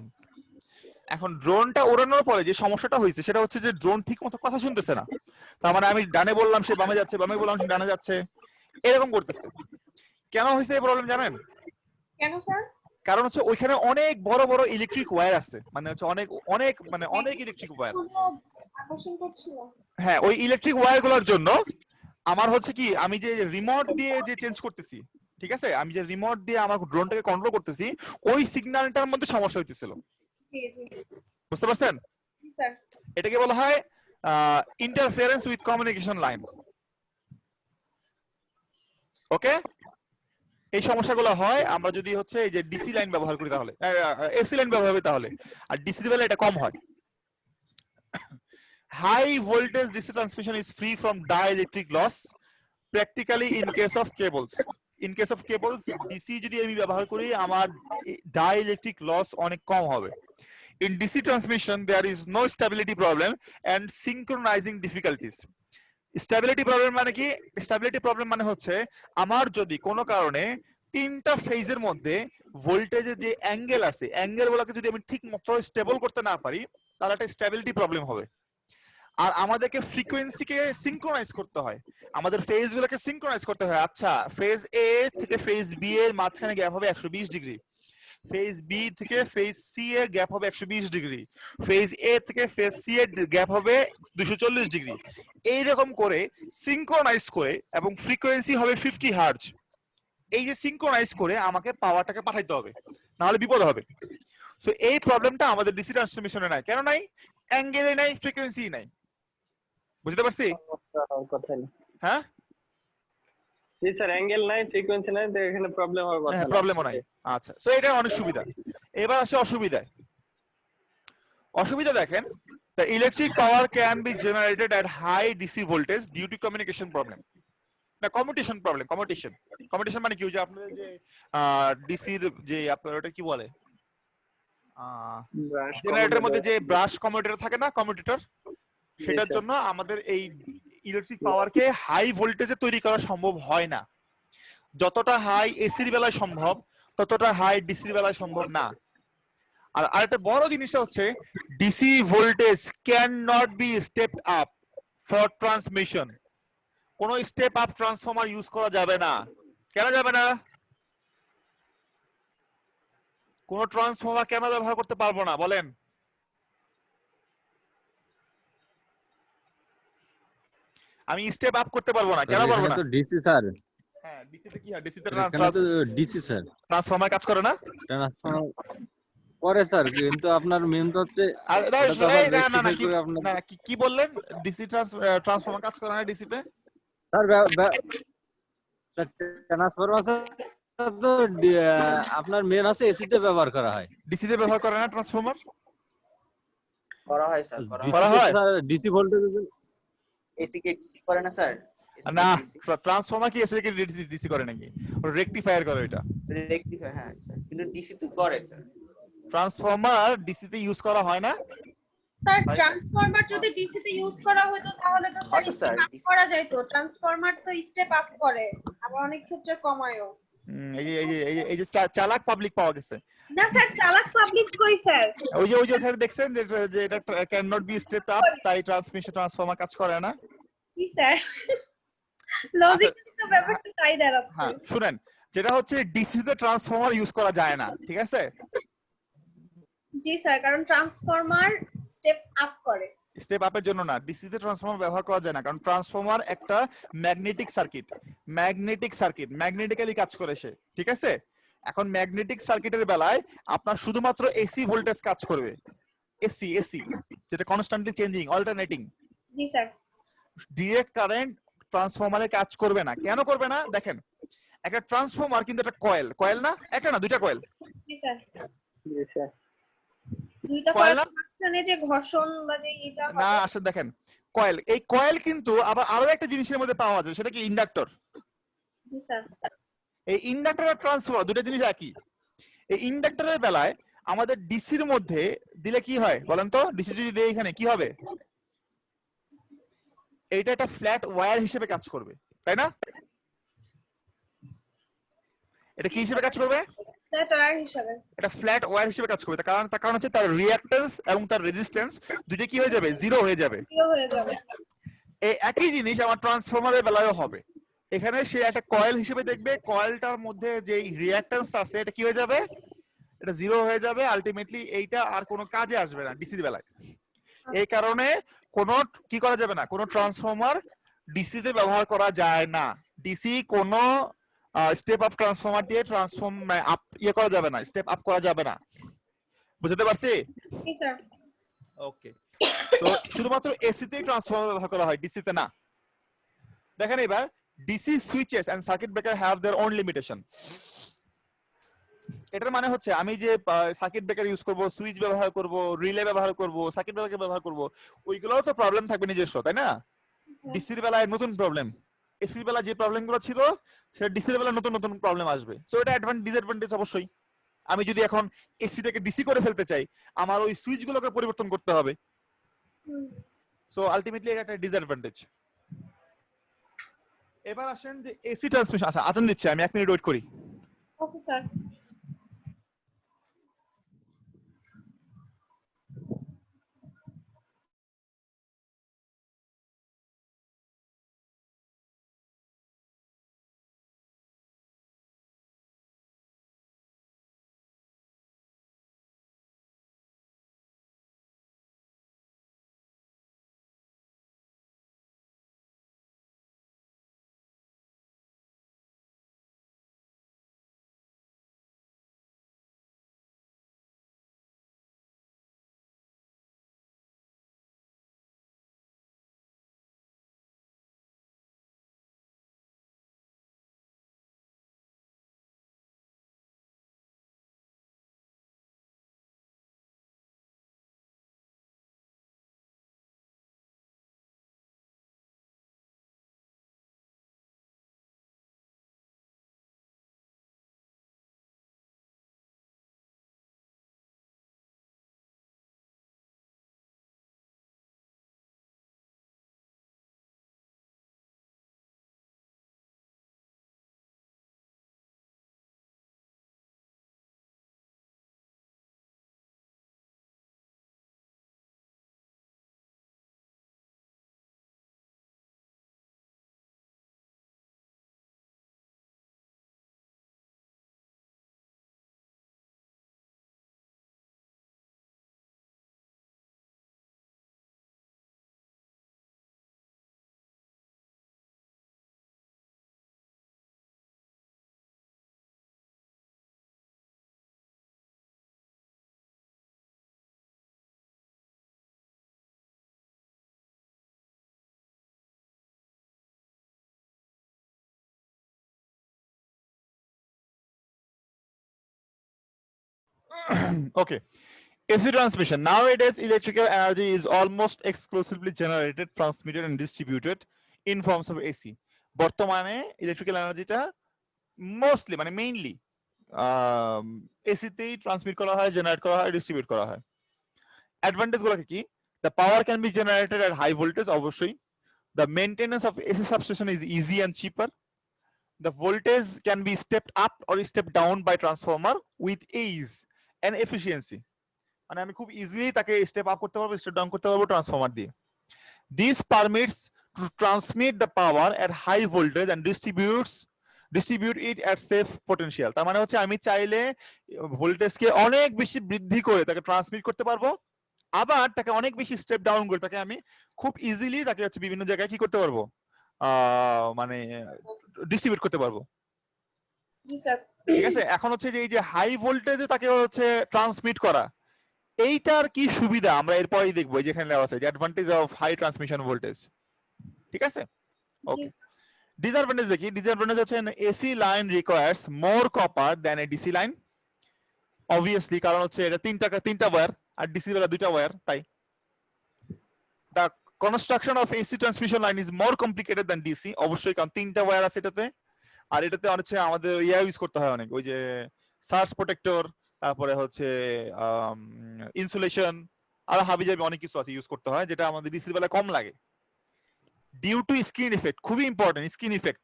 এখন ড্রোনটা ওড়ানোর পরে যে সমস্যাটা হয়েছে সেটা হচ্ছে যে ড্রোন ঠিক মতো কথা শুনতেছে না। তার মানে আমি ডানে বললাম সে বামে যাচ্ছে, বামে বললাম সে ডানে যাচ্ছে, এরকম করতেছে। কেন হয়েছে এই প্রবলেম জানেন? কেন স্যার? কারণ হচ্ছে ওইখানে অনেক বড় বড় ইলেকট্রিক ওয়্যার আছে, মানে হচ্ছে অনেক ইলেকট্রিক ওয়্যার। আকর্ষণ করছিল। হ্যাঁ, ওই ইলেকট্রিক ওয়্যারগুলোর জন্য আমার হচ্ছে কি, আমি যে রিমোট দিয়ে যে চেঞ্জ করতেছি, ঠিক আছে, আমি যে রিমোট দিয়ে আমার ড্রোনটাকে কন্ট্রোল করতেছি, ওই সিগন্যালটার মধ্যে সমস্যা হইতেছিল। জি জি। বুঝতে পারছেন? জি স্যার। এটাকে বলা হয় ইন্টারফিয়ারেন্স উইথ কমিউনিকেশন লাইন। ওকে? এই সমস্যাগুলো হয় আমরা যদি হচ্ছে এই যে ডিসি লাইন ব্যবহার করি, তাহলে এসি লাইন ব্যবহার করি তাহলে, আর ডিসি বেলা এটা কম হয়। High voltage DC transmission is free from dielectric loss practically in case of cables. In case of cables, DC যদি আমি ব্যবহার করি আমার dielectric loss অনেক কম হবে। In DC transmission there is no stability problem and synchronizing difficulties. Stability problem মানে কি? Stability problem মানে হচ্ছে আমার যদি কোনো কারণে তিনটা ফেজের মধ্যে ভোল্টেজের যে অ্যাঙ্গেল আছে, অ্যাঙ্গেলগুলোকে যদি আমি ঠিক মতো স্টেবল করতে না পারি, তাহলে একটা স্টেবিলিটি প্রবলেম হবে। আর আমাদেরকে ফ্রিকোয়েন্সিকে সিনক্রোনাইজ করতে হয়, আমাদের ফেজগুলোকে সিনক্রোনাইজ করতে হয়। আচ্ছা, ফেজ এ থেকে ফেজ বি এর মাঝখানে গ্যাপ হবে 120 ডিগ্রি, ফেজ বি থেকে ফেজ সি এর গ্যাপ হবে 120 ডিগ্রি, ফেজ এ থেকে ফেজ সি এর গ্যাপ হবে 240 ডিগ্রি। এইরকম করে সিনক্রোনাইজ করে, এবং ফ্রিকোয়েন্সি হবে 50 হার্জ। এই যে সিনক্রোনাইজ করে আমাকে পাওয়ারটাকে পাঠাইতে হবে, না হলে বিপদ হবে। সো এই প্রবলেমটা আমাদের ডিসি ট্রান্সফরমেশনে নাই। কেন নাই? অ্যাঙ্গেলে নাই, ফ্রিকোয়েন্সি নাই। বুঝতে পারছি? হ্যাঁ, জি স্যার অ্যাঙ্গেল নাই ফ্রিকোয়েন্সি নাই তো এখানে প্রবলেম হওয়ার কথা হ্যাঁ না প্রবলেমও নাই। আচ্ছা, সো এটা অনেক সুবিধা। এবার আসে অসুবিধায়। অসুবিধা দেখেন, the electric power can be generated at high DC voltage due to communication problem, না কমিউটেশন প্রবলেম। কমিউটেশন মানে কি, ওই যে আপনাদের যে ডিসির যে আপনার ওটা কি বলে, ব্রাশ জেনারেটরের মধ্যে যে ব্রাশ কমিউটেটর থাকে না, কমিউটেটর, সেটার জন্য আমাদের এই ইলেকট্রিক পাওয়ারকে হাই ভোল্টেজে তৈরি করা সম্ভব হয় না। যতটা হাই এসির বেলায় সম্ভব ততটা হাই ডিসির বেলায় সম্ভব না। আর আরেকটা বড় জিনিস হচ্ছে DC voltage can not be stepped up for transmission. কোন স্টেপ আপ ট্রান্সফরমার ইউজ করা যাবে না। কেন যাবে না? কোন ট্রান্সফরমার কেন ব্যবহার করতে পারবো না বলেন? আমি স্টেপ আপ করতে পারবো না, কেন পারবো না? তো ডিসি স্যার, হ্যাঁ, ডিসিতে কি হয়? ডিসিতে এখানে তো ডিসি স্যার ট্রান্সফরমার কাজ করে না। ট্রান্সফর্ম করে স্যার, কিন্তু আপনার মেন তো হচ্ছে আর ওটা তো আবার না না না রেকটিফাই কি করে আপনার। না কি বললেন? ডিসি ট্রান্সফরমার কাজ করে না ডিসিতে? স্যার স্যার ট্রান্সফরমার তো আপনার মেন আছে এসিতে ব্যবহার করা হয়। ডিসিতে ব্যবহার করে না ট্রান্সফরমার? করা হয় স্যার, করা করা হয়। হয়? ডিসি ভোল্টেজ এসি কে ডিসি করে না স্যার? না, ট্রান্সফরমার কি এসে ডিসি করে নাকি? রেকটিফায়ার করে এটা। রেকটিফাই, হ্যাঁ স্যার, কিন্তু ডিসি তো করে স্যার। ট্রান্সফরমার ডিসিতে ইউজ করা হয় না। স্যার হয় স্যার। ট্রান্সফরমার যদি ডিসিতে ইউজ করা হতো তাহলে তো হয়তো স্যার, স্যার DC করা যাইতো। ট্রান্সফরমার তো স্টেপ আপ করে, আবার অনেক ক্ষেত্রে কমায়ও। এই যে চালাক পাবলিক পাওয়া গেছে। না স্যার, চালাক পাবলিক কই স্যার? ওই যে ওখানে দেখছেন যে এটা can not be step up, তাই ট্রান্সফরমার কাজ করে না। কি স্যার, লজিক্যালি তো ব্যাপারটা তাই দাঁড়াচ্ছে। হ্যাঁ শুনেন, যেটা হচ্ছে ডিসিতে ট্রান্সফরমার ইউজ করা যায় না, ঠিক আছে? জি স্যার, কারণ ট্রান্সফরমার স্টেপ আপ করে। স্টেপ আপের জন্য না, ডিসিতে ট্রান্সফরমার ব্যবহার করা যায় না, কারণ ট্রান্সফরমার একটা ম্যাগনেটিক সার্কিট ম্যাগনেটিক্যালি কাজ করে সে, ঠিক আছে? এখন ম্যাগনেটিক সার্কিটের বেলায় আপনার শুধুমাত্র এসি ভোল্টেজ কাজ করবে। এসি যেটা কনস্ট্যান্টলি চেঞ্জিং, অল্টারনেটিং। জি স্যার। ডিরেক্ট কারেন্ট ট্রান্সফরমারে কাজ করবে না। কেন করবে না? দেখেন, একটা ট্রান্সফরমার কিন্তু একটা কয়েল না, একটা না দুইটা কয়েল। জি স্যার। জি স্যার দুইটা কয়েল কয়েল না? মাঝখানে যে ঘর্ষণ বা যে এটা না হবে। আসলে দেখেন, কয়েল, এই কয়েল কিন্তু আবার আরো একটা জিনিসের মধ্যে পাওয়া যায়, সেটা কি ইন্ডাক্টর। জি স্যার। এই ইন্ডাক্টর আর ট্রান্সফরমার দুটো জিনিস একই। এই ইন্ডাক্টরের বেলায় আমাদের ডিসির মধ্যে দিলে কি হয় বলেন তো? ডিসি যদি দেই এখানে কি হবে? এইটা একটা ফ্ল্যাট ওয়্যার হিসেবে কাজ করবে, তাই না? এটা কি হিসেবে কাজ করবে? স্যার টয়ার হিসাবে। এটা ফ্ল্যাট ওয়্যার হিসেবে কাজ করবে। তার কারণ হচ্ছে তার রিঅ্যাকট্যান্স এবং তার রেজিস্ট্যান্স দুটো কি হয়ে যাবে? জিরো হয়ে যাবে। জিরো হয়ে যাবে। এই একই জিনিস আমার ট্রান্সফরমারের বেলায়ও হবে। এখানে সে একটা কয়েল হিসেবে দেখবে, কয়েলটার মধ্যে যে রিঅ্যাকট্যান্স আছে এটা কি হয়ে যাবে? এটা জিরো হয়ে যাবে। আলটিমেটলি এইটা আর কোনো কাজে আসবে না ডিসির বেলায়। এই কারণে কোনো কি করা যাবে না, কোনো ট্রান্সফরমার ডিসিতে ব্যবহার করা যায় না। ডিসি কোনো স্টেপ আপ ট্রান্সফরমার দিয়ে ট্রান্সফর্ম আপ করা যাবে না, স্টেপ আপ করা যাবে না। বুঝতে পারছি? জি স্যার। ওকে, তো শুধুমাত্র এসিতেই ট্রান্সফরমার ব্যবহার করা হয়, ডিসিতে না। দেখেন এবার, DC switches and circuit breaker have their own limitation. এটার মানে হচ্ছে আমি যে সার্কিট ব্রেকার ইউজ করব, সুইচ ব্যবহার করব, রিলে ব্যবহার করব, সার্কিট ব্রেকার ব্যবহার করব, ওইগুলোও তো প্রবলেম থাকবে নিজস্ব, তাই না? ডিসির বেলায় নতুন প্রবলেম, এসির বেলা যে প্রবলেমগুলো ছিল সেটা ডিসির বেলা নতুন নতুন প্রবলেম আসবে। সো এটা ডিসঅ্যাডভান্টেজ অবশ্যই। আমি যদি এখন এসি থেকে ডিসি করে ফেলতে চাই, আমার ওই সুইচগুলোকে পরিবর্তন করতে হবে। সো আলটিমেটলি এটা একটা ডিসঅ্যাডভান্টেজ। এবার আসেন যে এসি ট্রান্সমিশন। আচ্ছা, আজান দিচ্ছে, আমি 1 মিনিট ওয়েট করি। Okay sir. Okay. AC transmission. Nowadays, electrical energy is almost exclusively generated, transmitted, and distributed in forms of AC. বর্তমানে ইলেকট্রিক্যাল এনার্জিটা মোস্টলি মানে মেইনলি এসিতেই ট্রান্সমিট করা হয়, জেনারেট করা হয়, ডিস্ট্রিবিউট করা হয়। অ্যাডভান্টেজ গুলো কি? The power can be generated at high voltage, অবশ্যই। The maintenance of AC substation is easy and cheaper. The voltage can be stepped up or step down by transformer with ease and efficiency. মানে আমি খুব easily তাকে step up করতে পারবো, step down করতে পারবো transformer দিয়ে। This permits to transmit the power at high voltage and distribute it at safe potential. তার মানে হচ্ছে আমি চাইলে ভোল্টেজকে অনেক বেশি বৃদ্ধি করে তাকে ট্রান্সমিট করতে পারবো, আবার তাকে অনেক বেশি স্টেপ ডাউন করে তাকে আমি খুব ইজিলি তাকে হচ্ছে বিভিন্ন জায়গায় কি করতে পারবো, মানে ডিস্ট্রিবিউট করতে পারবো। জি স্যার। ঠিক আছে, এখন হচ্ছে যে এই যে হাই ভোল্টেজে তাকে হচ্ছে ট্রান্সমিট করা, এইটার কি সুবিধা আমরা এরপরই দেখবো, যেখানে লেখা আছে যে advantage of high transmission voltage. ঠিক আছে, ওকে। ডিসঅ্যাডভান্টেজ দেখি। ডিসঅ্যাডভান্টেজ হচ্ছে AC line requires more copper than a DC line, obviously, কারণ হচ্ছে এটা তিনটা ওয়্যার আর ডিসি বেলা দুইটা ওয়্যার, তাই। The construction of AC transmission line is more complicated than DC, অবশ্যই, কারণ তিনটা ওয়্যার আছে এটাতে। আর এটাতে হচ্ছে আমাদের ইউজ করতে হয় অনেক, ওই যে সার্চ প্রোটেক্টর, তারপরে হচ্ছে ইনসুলেশন, আর হাবিজাবি অনেক কিছু আছে ইউজ করতে হয়, যেটা আমাদের ডিসির বেলা কম লাগে। ডিউ টু স্ক্রিন ইফেক্ট, খুবই important screen effect.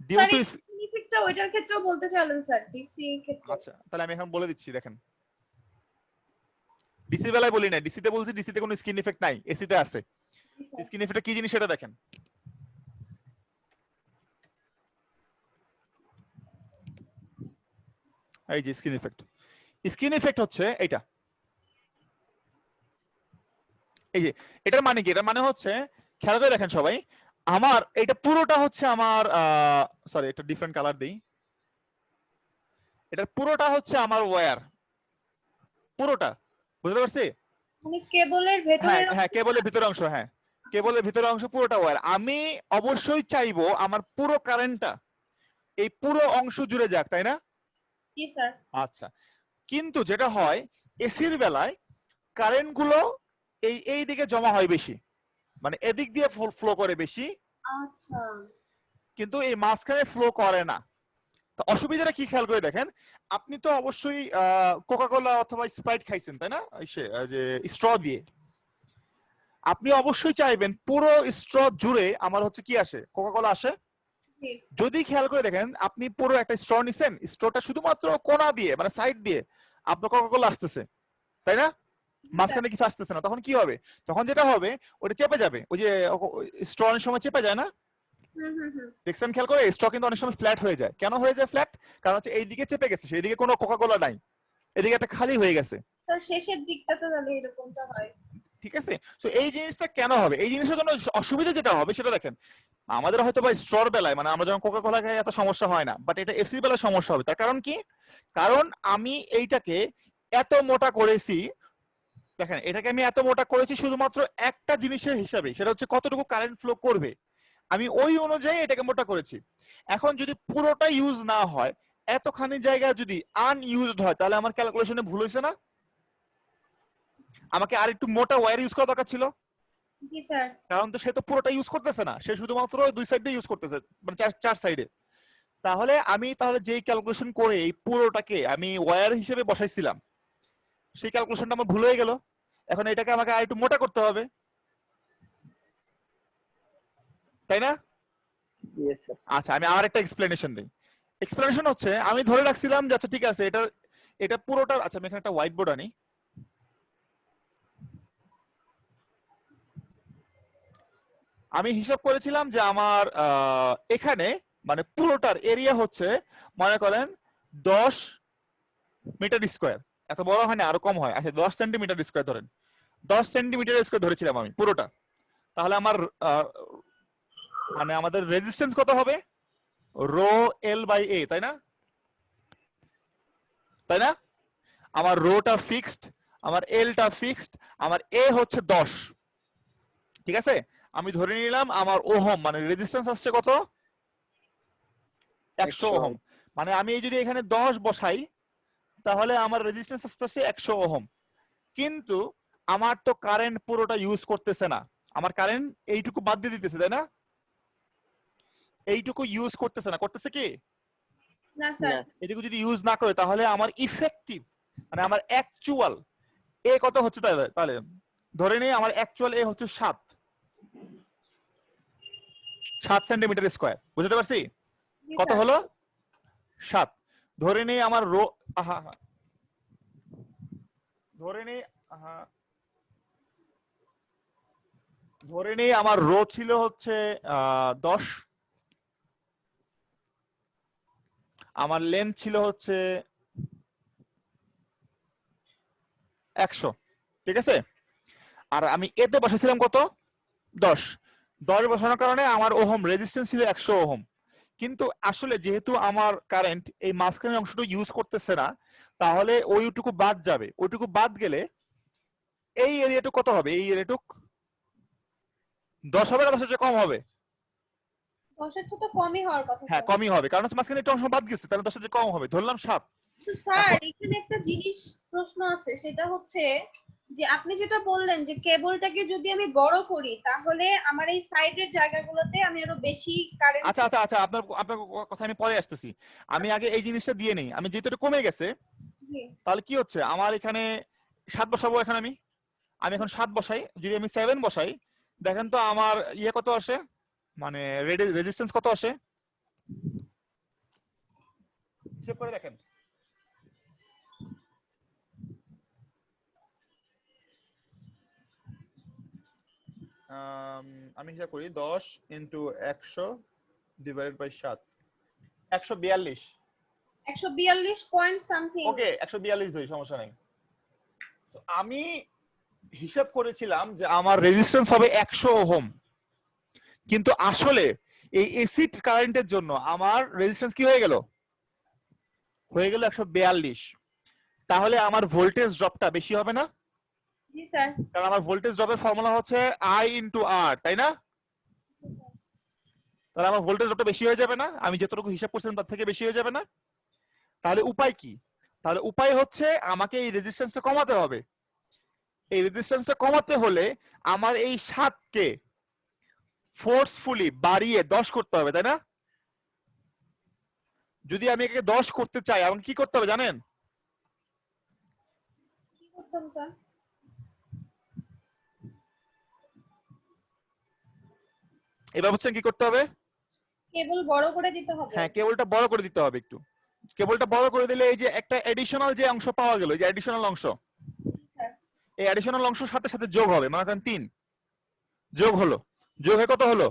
Due sir to ইফেক্টটা ওইটার ক্ষেত্রেও বলতে চাইলেন স্যার, ডিসি ক্ষেত্রে? আচ্ছা, তাহলে আমি এখন বলে দিচ্ছি, দেখেন। ডিসি বেলায় বলি না, ডিসিতে বলছি, ডিসিতে কোনো স্ক্রিন ইফেক্ট নাই, এসিতে আছে। স্ক্রিন ইফেক্ট কি জিনিস সেটা দেখেন। এই যে স্ক্রিন ইফেক্ট, স্ক্রিন ইফেক্ট হচ্ছে এইটা। এই যে এটার মানে কি? এটার মানে হচ্ছে, খেয়াল করে দেখেন সবাই, আমার এটা পুরোটা হচ্ছে আমার সরি, এটা ডিফারেন্ট কালার দেই। এটার পুরোটা হচ্ছে আমার ওয়্যার, পুরোটা, বুঝতে পারছি? মানে কেবলের ভেতরের হ্যাঁ, কেবলের ভিতরের অংশ, হ্যাঁ, কেবলের ভিতরের অংশ পুরোটা ওয়্যার। আমি অবশ্যই চাইবো আমার পুরো কারেন্টটা এই পুরো অংশ জুড়ে যাক, তাই না? জি স্যার। আচ্ছা, কিন্তু যেটা হয় এসির বেলায় কারেন্ট গুলো এই দিকে জমা হয় বেশি, মানে এদিক দিয়ে ফ্লো করে বেশি, আচ্ছা। কিন্তু এই মাঝখানে ফ্লো করে না। তো অসুবিধাটা কি খেয়াল করে দেখেন, আপনি তো অবশ্যই কোকাকোলা অথবা স্প্রাইট খাইছেন, তাই না? যে স্ট্র দিয়ে, আপনি অবশ্যই চাইবেন পুরো স্ট্র জুড়ে আমার হচ্ছে কি আসে, কোকাকোলা আসে। যদি খেয়াল করে দেখেন, আপনি পুরো একটা স্ট্র নিছেন, স্ট্রটা শুধুমাত্র কোণা দিয়ে মানে সাইড দিয়ে আপনার কোকাকোলা আসতেছে, তাই না? মাঝখানে কিছু আসতেছে না, তখন কি হবে? তখন যেটা হবে ওটা চেপে যাবে, ওই যে স্ট্র অনেক সময় চেপে যায় না, দেখছেন খেয়াল করে? স্ট্র কিন্তু অনেক সময় ফ্ল্যাট হয়ে যায়। কেন হয়ে যায় ফ্ল্যাট? কারণ হচ্ছে এইদিকে চেপে গেছে, সেইদিকে কোনো কোকাকোলা নাই, এদিকে একটা খালি হয়ে গেছে। স্যার শেষের দিকটা তো তাহলে এরকমটা হয়। ঠিক আছে, সো এই জিনিসটা কেন হবে? এই জিনিসের জন্য অসুবিধা যেটা হবে সেটা দেখেন, আমাদের হয়তো বা স্ট্রর বেলায় মানে আমরা যখন কোকাকোলা খাই এত সমস্যা হয় না, বাট এটা এসির বেলায় সমস্যা হবে। তার কারণ কি? কারণ আমি এইটাকে এত মোটা করেছি, দেখেন এটাকে আমি এত মোটা করেছি শুধুমাত্র একটা জিনিসের হিসাবে, সেটা হচ্ছে কতটুকু কারেন্ট ফ্লো করবে, আমি ওই অনুযায়ী এটাকে মোটা করেছি। এখন যদি পুরোটা ইউজ না হয়, এতখানি জায়গা যদি আনইউজড হয়, তাহলে আমার ক্যালকুলেশনে ভুল হয়েছে না? আমাকে আর একটু মোটা ওয়্যার ইউজ করা দরকার ছিল। জি স্যার। কারণ তো সে তো পুরোটা ইউজ করতেছে না, সে শুধুমাত্র দুই সাইড দিয়ে ইউজ করতেছে, মানে চার সাইডে। তাহলে আমি যেই ক্যালকুলেশন করে এই পুরোটাকে আমি ওয়্যার হিসেবে বসাইছিলাম, সেই ক্যালকুলেশনটা আমার ভুল হয়ে গেল। এখন এটাকে আমাকে আর একটু মোটা করতে হবে, তাই না? আচ্ছা, আমি আর একটা এক্সপ্লেনেশন দিই। এক্সপ্লেনেশন হচ্ছে, আমি ধরে রাখছিলাম যে আচ্ছা ঠিক আছে, এটা পুরোটা, আচ্ছা আমি এখানে একটা হোয়াইট বোর্ড আনি। আমি হিসাব করেছিলাম যে আমার এখানে মানে পুরোটার এরিয়া হচ্ছে মনে করেন 10 মিটার স্কোয়ার, এত বড় হয় না, আরো কম হয়। আচ্ছা 10 সেন্টিমিটার স্কোয়ার ধরেন, 10 সেন্টিমিটার স্কোয়ার ধরেছিলাম আমি পুরোটা। তাহলে আমার মানে আমাদের রেজিস্ট্যান্স কত হবে? রো এল বাই এ, তাই না? তাই না? আমার রোটা ফিক্সড, আমার এলটা ফিক্সড, আমার এ হচ্ছে 10। ঠিক আছে, আমি ধরে নিলাম আমার ওহম মানে রেজিস্ট্যান্স আসছে কত? 100 ওহম। মানে আমি যদি এখানে 10 বসাই, তাহলে আমার রেজিস্ট্যান্স আসতেছে 100 ওহম। কিন্তু আমার তো কারেন্ট পুরোটা ইউজ করতেছে না, আমার কারেন্ট এইটুকু বাদ দিয়ে দিতেছে, তাই না? এইটুকু ইউজ করতেছে না, করতেছে কি? না স্যার। এইটুকু যদি ইউজ না করে তাহলে আমার ইফেক্টিভ মানে আমার অ্যাকচুয়াল এ কত হচ্ছে? তাহলে তাহলে ধরে নিই আমার অ্যাকচুয়াল এ হচ্ছে 7 সেন্টিমিটার স্কয়ার, বুঝতে পারছি? জি কত স্যার। হলো? 7। ধরে নিই আমার রো ধরে নিই ধরে নিই আমার রো ছিল হচ্ছে 10, আমার লেন্থ ছিল হচ্ছে 100, ঠিক আছে? আর আমি এতে বসাইছিলাম কত? 10 বসানোর কারণে আমার ওহম রেজিস্ট্যান্স ছিল 100 ওহম। কিন্তু আসলে যেহেতু আমার কারেন্ট এই মাঝখানের অংশটা ইউজ করতেছে না, তাহলে ওইটুকু বাদ যাবে। ওইটুকু বাদ গেলে এই এরিয়াটুকু কত হবে? এই এরিয়াটুকু 10 হবে না 10 এর চেয়ে কম হবে? 10-এর চেয়ে তো কমই হওয়ার কথা হ্যাঁ, স্যার। কমই হবে, কারণ হচ্ছে মাঝখানে একটা অংশ বাদ গেছে, তাহলে 10 এর চেয়ে কম হবে। ধরলাম 7। তো স্যার এখানে একটা জিনিস প্রশ্ন আছে, সেটা হচ্ছে যে আপনি যেটা বললেন যে কেবলটাকে যদি আমি বড় করি তাহলে আমার এই সাইডের জায়গাগুলোতে আমি আরো বেশি কারেন্ট। আচ্ছা আচ্ছা আচ্ছা, আপনার আপনার কথা আমি পরে আসতেছি। আমি আগে এই জিনিসটা দিয়ে নেই। আমি যেহেতু এটা কমে গেছে, তাহলে কি হচ্ছে আমার এখানে 7 বসাবো। এখন আমি এখন 7 বসাই, যদি আমি 7 বসাই, দেখেন তো আমার ইয়ে কত আসে, মানে রেজিস্ট্যান্স কত আসে হিসাব করে দেখেন। আমি হিসাব করি 10 into 100 divided by 7, 142। 142 point something. Okay, 142 ধরি, সমস্যা নাই। তো আমি হিসাব করেছিলাম যে আমার রেজিস্ট্যান্স হবে 100 ওহম, কিন্তু আসলে এই এসি কারেন্টের জন্য আমার রেজিস্ট্যান্স কি হয়ে গেল? হয়ে গেল 142। তাহলে আমার ভোল্টেজ ড্রপটা বেশি হবে না? জি স্যার। কারণ আমার ভোল্টেজ ড্রপের ফর্মুলা হচ্ছে I ইনটু R, তাই না? তাহলে আমার ভোল্টেজ ড্রপটা বেশি হয়ে যাবে না? আমি যতটুকু হিসাব করছিলাম তার থেকে বেশি হয়ে যাবে না? তাহলে উপায় কি? তাহলে উপায় হচ্ছে আমাকে এই রেজিস্ট্যান্সটা কমাতে হবে। এই রেজিস্ট্যান্সটা কমাতে হলে আমার এই 7 কে ফোর্সফুলি বাড়িয়ে 10 করতে হবে, তাই না? যদি আমি একে 10 করতে চাই, আমাকে কি করতে হবে জানেন? কি করতাম স্যার? এবার বুঝছেন কি করতে হবে? কেবল বড় করে দিতে হবে। হ্যাঁ, কেবলটা বড় করে দিতে হবে একটু। কেবলটা বড় করে দিলে এই যে একটা এডিশনাল যে অংশ পাওয়া গেল, এই যে এডিশনাল অংশ, স্যার। এই এডিশনাল অংশ সাথে সাথে যোগ হবে। মনে করেন 3 যোগ হলো, যোগ হয়ে কত হলো?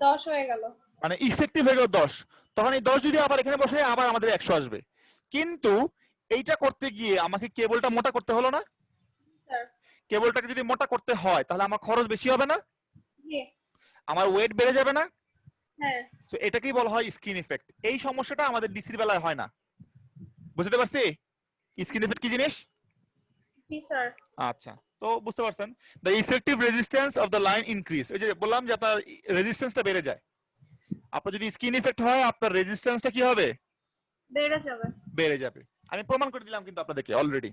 10 হয়ে গেল। মানে ইফেক্টিভ হয়ে গেল 10। তখন এই 10 যদি আবার এখানে বসে, আবার আমাদের 100 আসবে। কিন্তু এইটা করতে গিয়ে আমাকে কেবলটা মোটা করতে হলো না? স্যার। কেবলটাকে যদি মোটা করতে হয় তাহলে আমার খরচ বেশি হবে না? জি। আমার ওয়েট বেড়ে যাবে না? হ্যাঁ। তো এটাকেই বলা হয় স্কিন ইফেক্ট। এই সমস্যাটা আমাদের ডিসির বেলায় হয় না। বুঝতে পারছি স্কিন ইফেক্ট কি জিনিস? জি স্যার। আচ্ছা, তো বুঝতে পারছেন। The effective resistance of the line increase. এই যে বললাম যে আপনার রেজিস্ট্যান্সটা বেড়ে যায়। আপনার যদি স্কিন ইফেক্ট হয়, আপনার রেজিস্ট্যান্সটা কি হবে? বেড়ে যাবে। বেড়ে যাবে। আমি প্রমাণ করে দিলাম কিন্তু আপনাদেরকে already.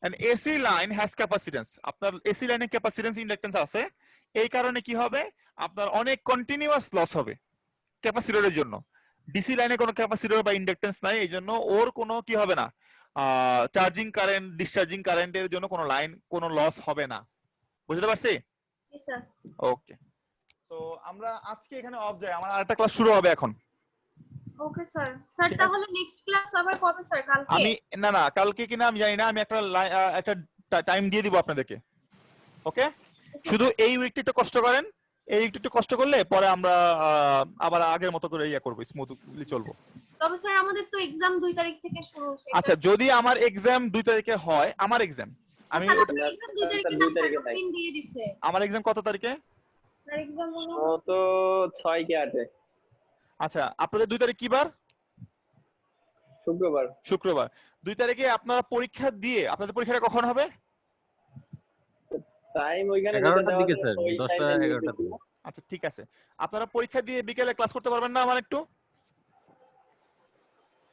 an AC line has capacitance। আপনার এসি লাইনে ক্যাপাসিট্যান্স ইন্ডাকটেন্স আছে, এই কারণে কি হবে? আপনার অনেক কন্টিনিউয়াস লস হবে ক্যাপাসিটরের জন্য। ডিসি লাইনে কোনো ক্যাপাসিটর বা ইন্ডাকটেন্স নাই, এই জন্য ওর কোনো কি হবে না, চার্জিং কারেন্ট ডিসচার্জিং কারেন্টের জন্য কোনো লাইন কোনো লস হবে না। বুঝতে পারছি? জি স্যার। ওকে, তো আমরা আজকে এখানে অফ যাই, আমার আরেকটা ক্লাস শুরু হবে এখন। Okay sir. স্যার ঠিক আছে। তাহলে নেক্সট ক্লাস আবার কবে স্যার? কালকে? আমি না কালকে কিনা আমি জানি না, আমি একটা টাইম দিয়ে দিব আপনাদেরকে। ওকে, শুধু এই উইকটা একটু কষ্ট করেন, এই উইকটা একটু কষ্ট করলে পরে আমরা আবার আগের মতো করে ইয়া করব, স্মুথলি চলবো। তবে স্যার আমাদের তো এক্সাম 2 তারিখ থেকে শুরু। আচ্ছা, যদি আমার এক্সাম 2 তারিখে হয়, আমার এক্সাম আমি এক্সাম 2 তারিখে না স্যার, রুটিন দিয়ে দিছে। আমার এক্সাম কত তারিখে? স্যার এক্সাম হলো ও তো 6 কি 8 আচ্ছা, আপনাদের 2 তারিখ কি বার? শুক্রবার। শুক্রবার। 2 তারিখে আপনারা পরীক্ষা দিয়ে, আপনাদের পরীক্ষাটা কখন হবে? টাইম ওইখানে 11টার দিকে স্যার, 10টা 11টার দিকে। আচ্ছা ঠিক আছে, আপনারা পরীক্ষা দিয়ে বিকেলে ক্লাস করতে পারবেন না আমার একটু?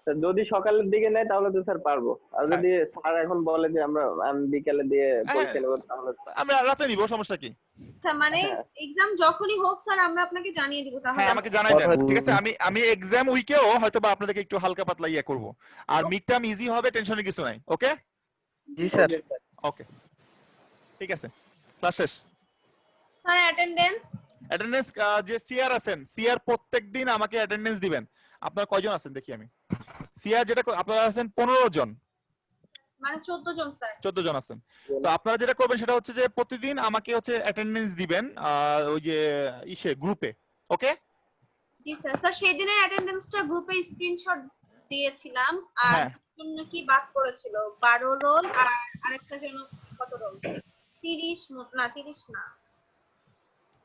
স্যার যদি সকালের দিকে নেয় তাহলে তো স্যার পারবো, আর যদি স্যার এখন বলে যে আমি বিকেলে দিয়ে পরীক্ষা নেবো তাহলে আমরা রাতে নিব, সমস্যা কি? আচ্ছা মানে এক্সাম যখনই হোক স্যার আমরা আপনাকে জানিয়ে দিব তাহলে। হ্যাঁ আমাকে জানাই দেন, ঠিক আছে? আমি এক্সাম উইকেও হয়তো বা আপনাদেরকে একটু হালকা পাতলা ইয়ে করব, আর মিড টার্ম ইজি হবে, টেনশনের কিছু নাই। ওকে জি স্যার। ওকে ঠিক আছে, ক্লাস শেষ। স্যার অ্যাটেন্ডেন্স যে সিআর আছেন, সিআর প্রত্যেকদিন আমাকে অ্যাটেন্ডেন্স দিবেন। আপনার কয়জন আছেন দেখি আমি? সিআর যেটা আপনারা আছেন 15 জন, মানে 14 জন স্যার। 14 জন আছেন। তো আপনারা যেটা করবেন সেটা হচ্ছে যে প্রতিদিন আমাকে হচ্ছে অ্যাটেন্ডেন্স দিবেন ওই যে ইসে গ্রুপে। ওকে জি স্যার। স্যার সেই দিনের অ্যাটেন্ডেন্সটা গ্রুপে স্ক্রিনশট দিয়েছিলাম, আর হ্যাঁ। জন্য কি বাদ করেছিল 12 রোল, আর আরেকটা যেন কত রোল 30 না 30 না,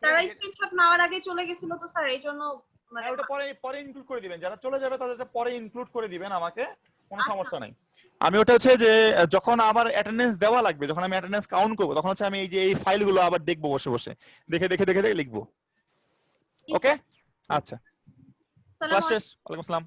তারা স্ক্রিনশট নেওয়ার আগে চলে গেছিল তো স্যার এই জন্য মানে ওটা পরে পরে ইনক্লুড করে দিবেন, যারা চলে যাবে তাদেরটা পরে ইনক্লুড করে দিবেন আমাকে, কোনো সমস্যা নাই। আমি ওটা হচ্ছে যে যখন আমার অ্যাটেন্ডেন্স দেওয়া লাগবে, যখন আমি অ্যাটেন্ডেন্স কাউন্ট করব, তখন হচ্ছে আমি এই যে এই ফাইলগুলো আবার দেখবো, বসে বসে দেখে দেখে দেখে দেখে লিখবো। ওকে আচ্ছা, ক্লাস শেষ। ওয়ালাইকুম আসসালাম।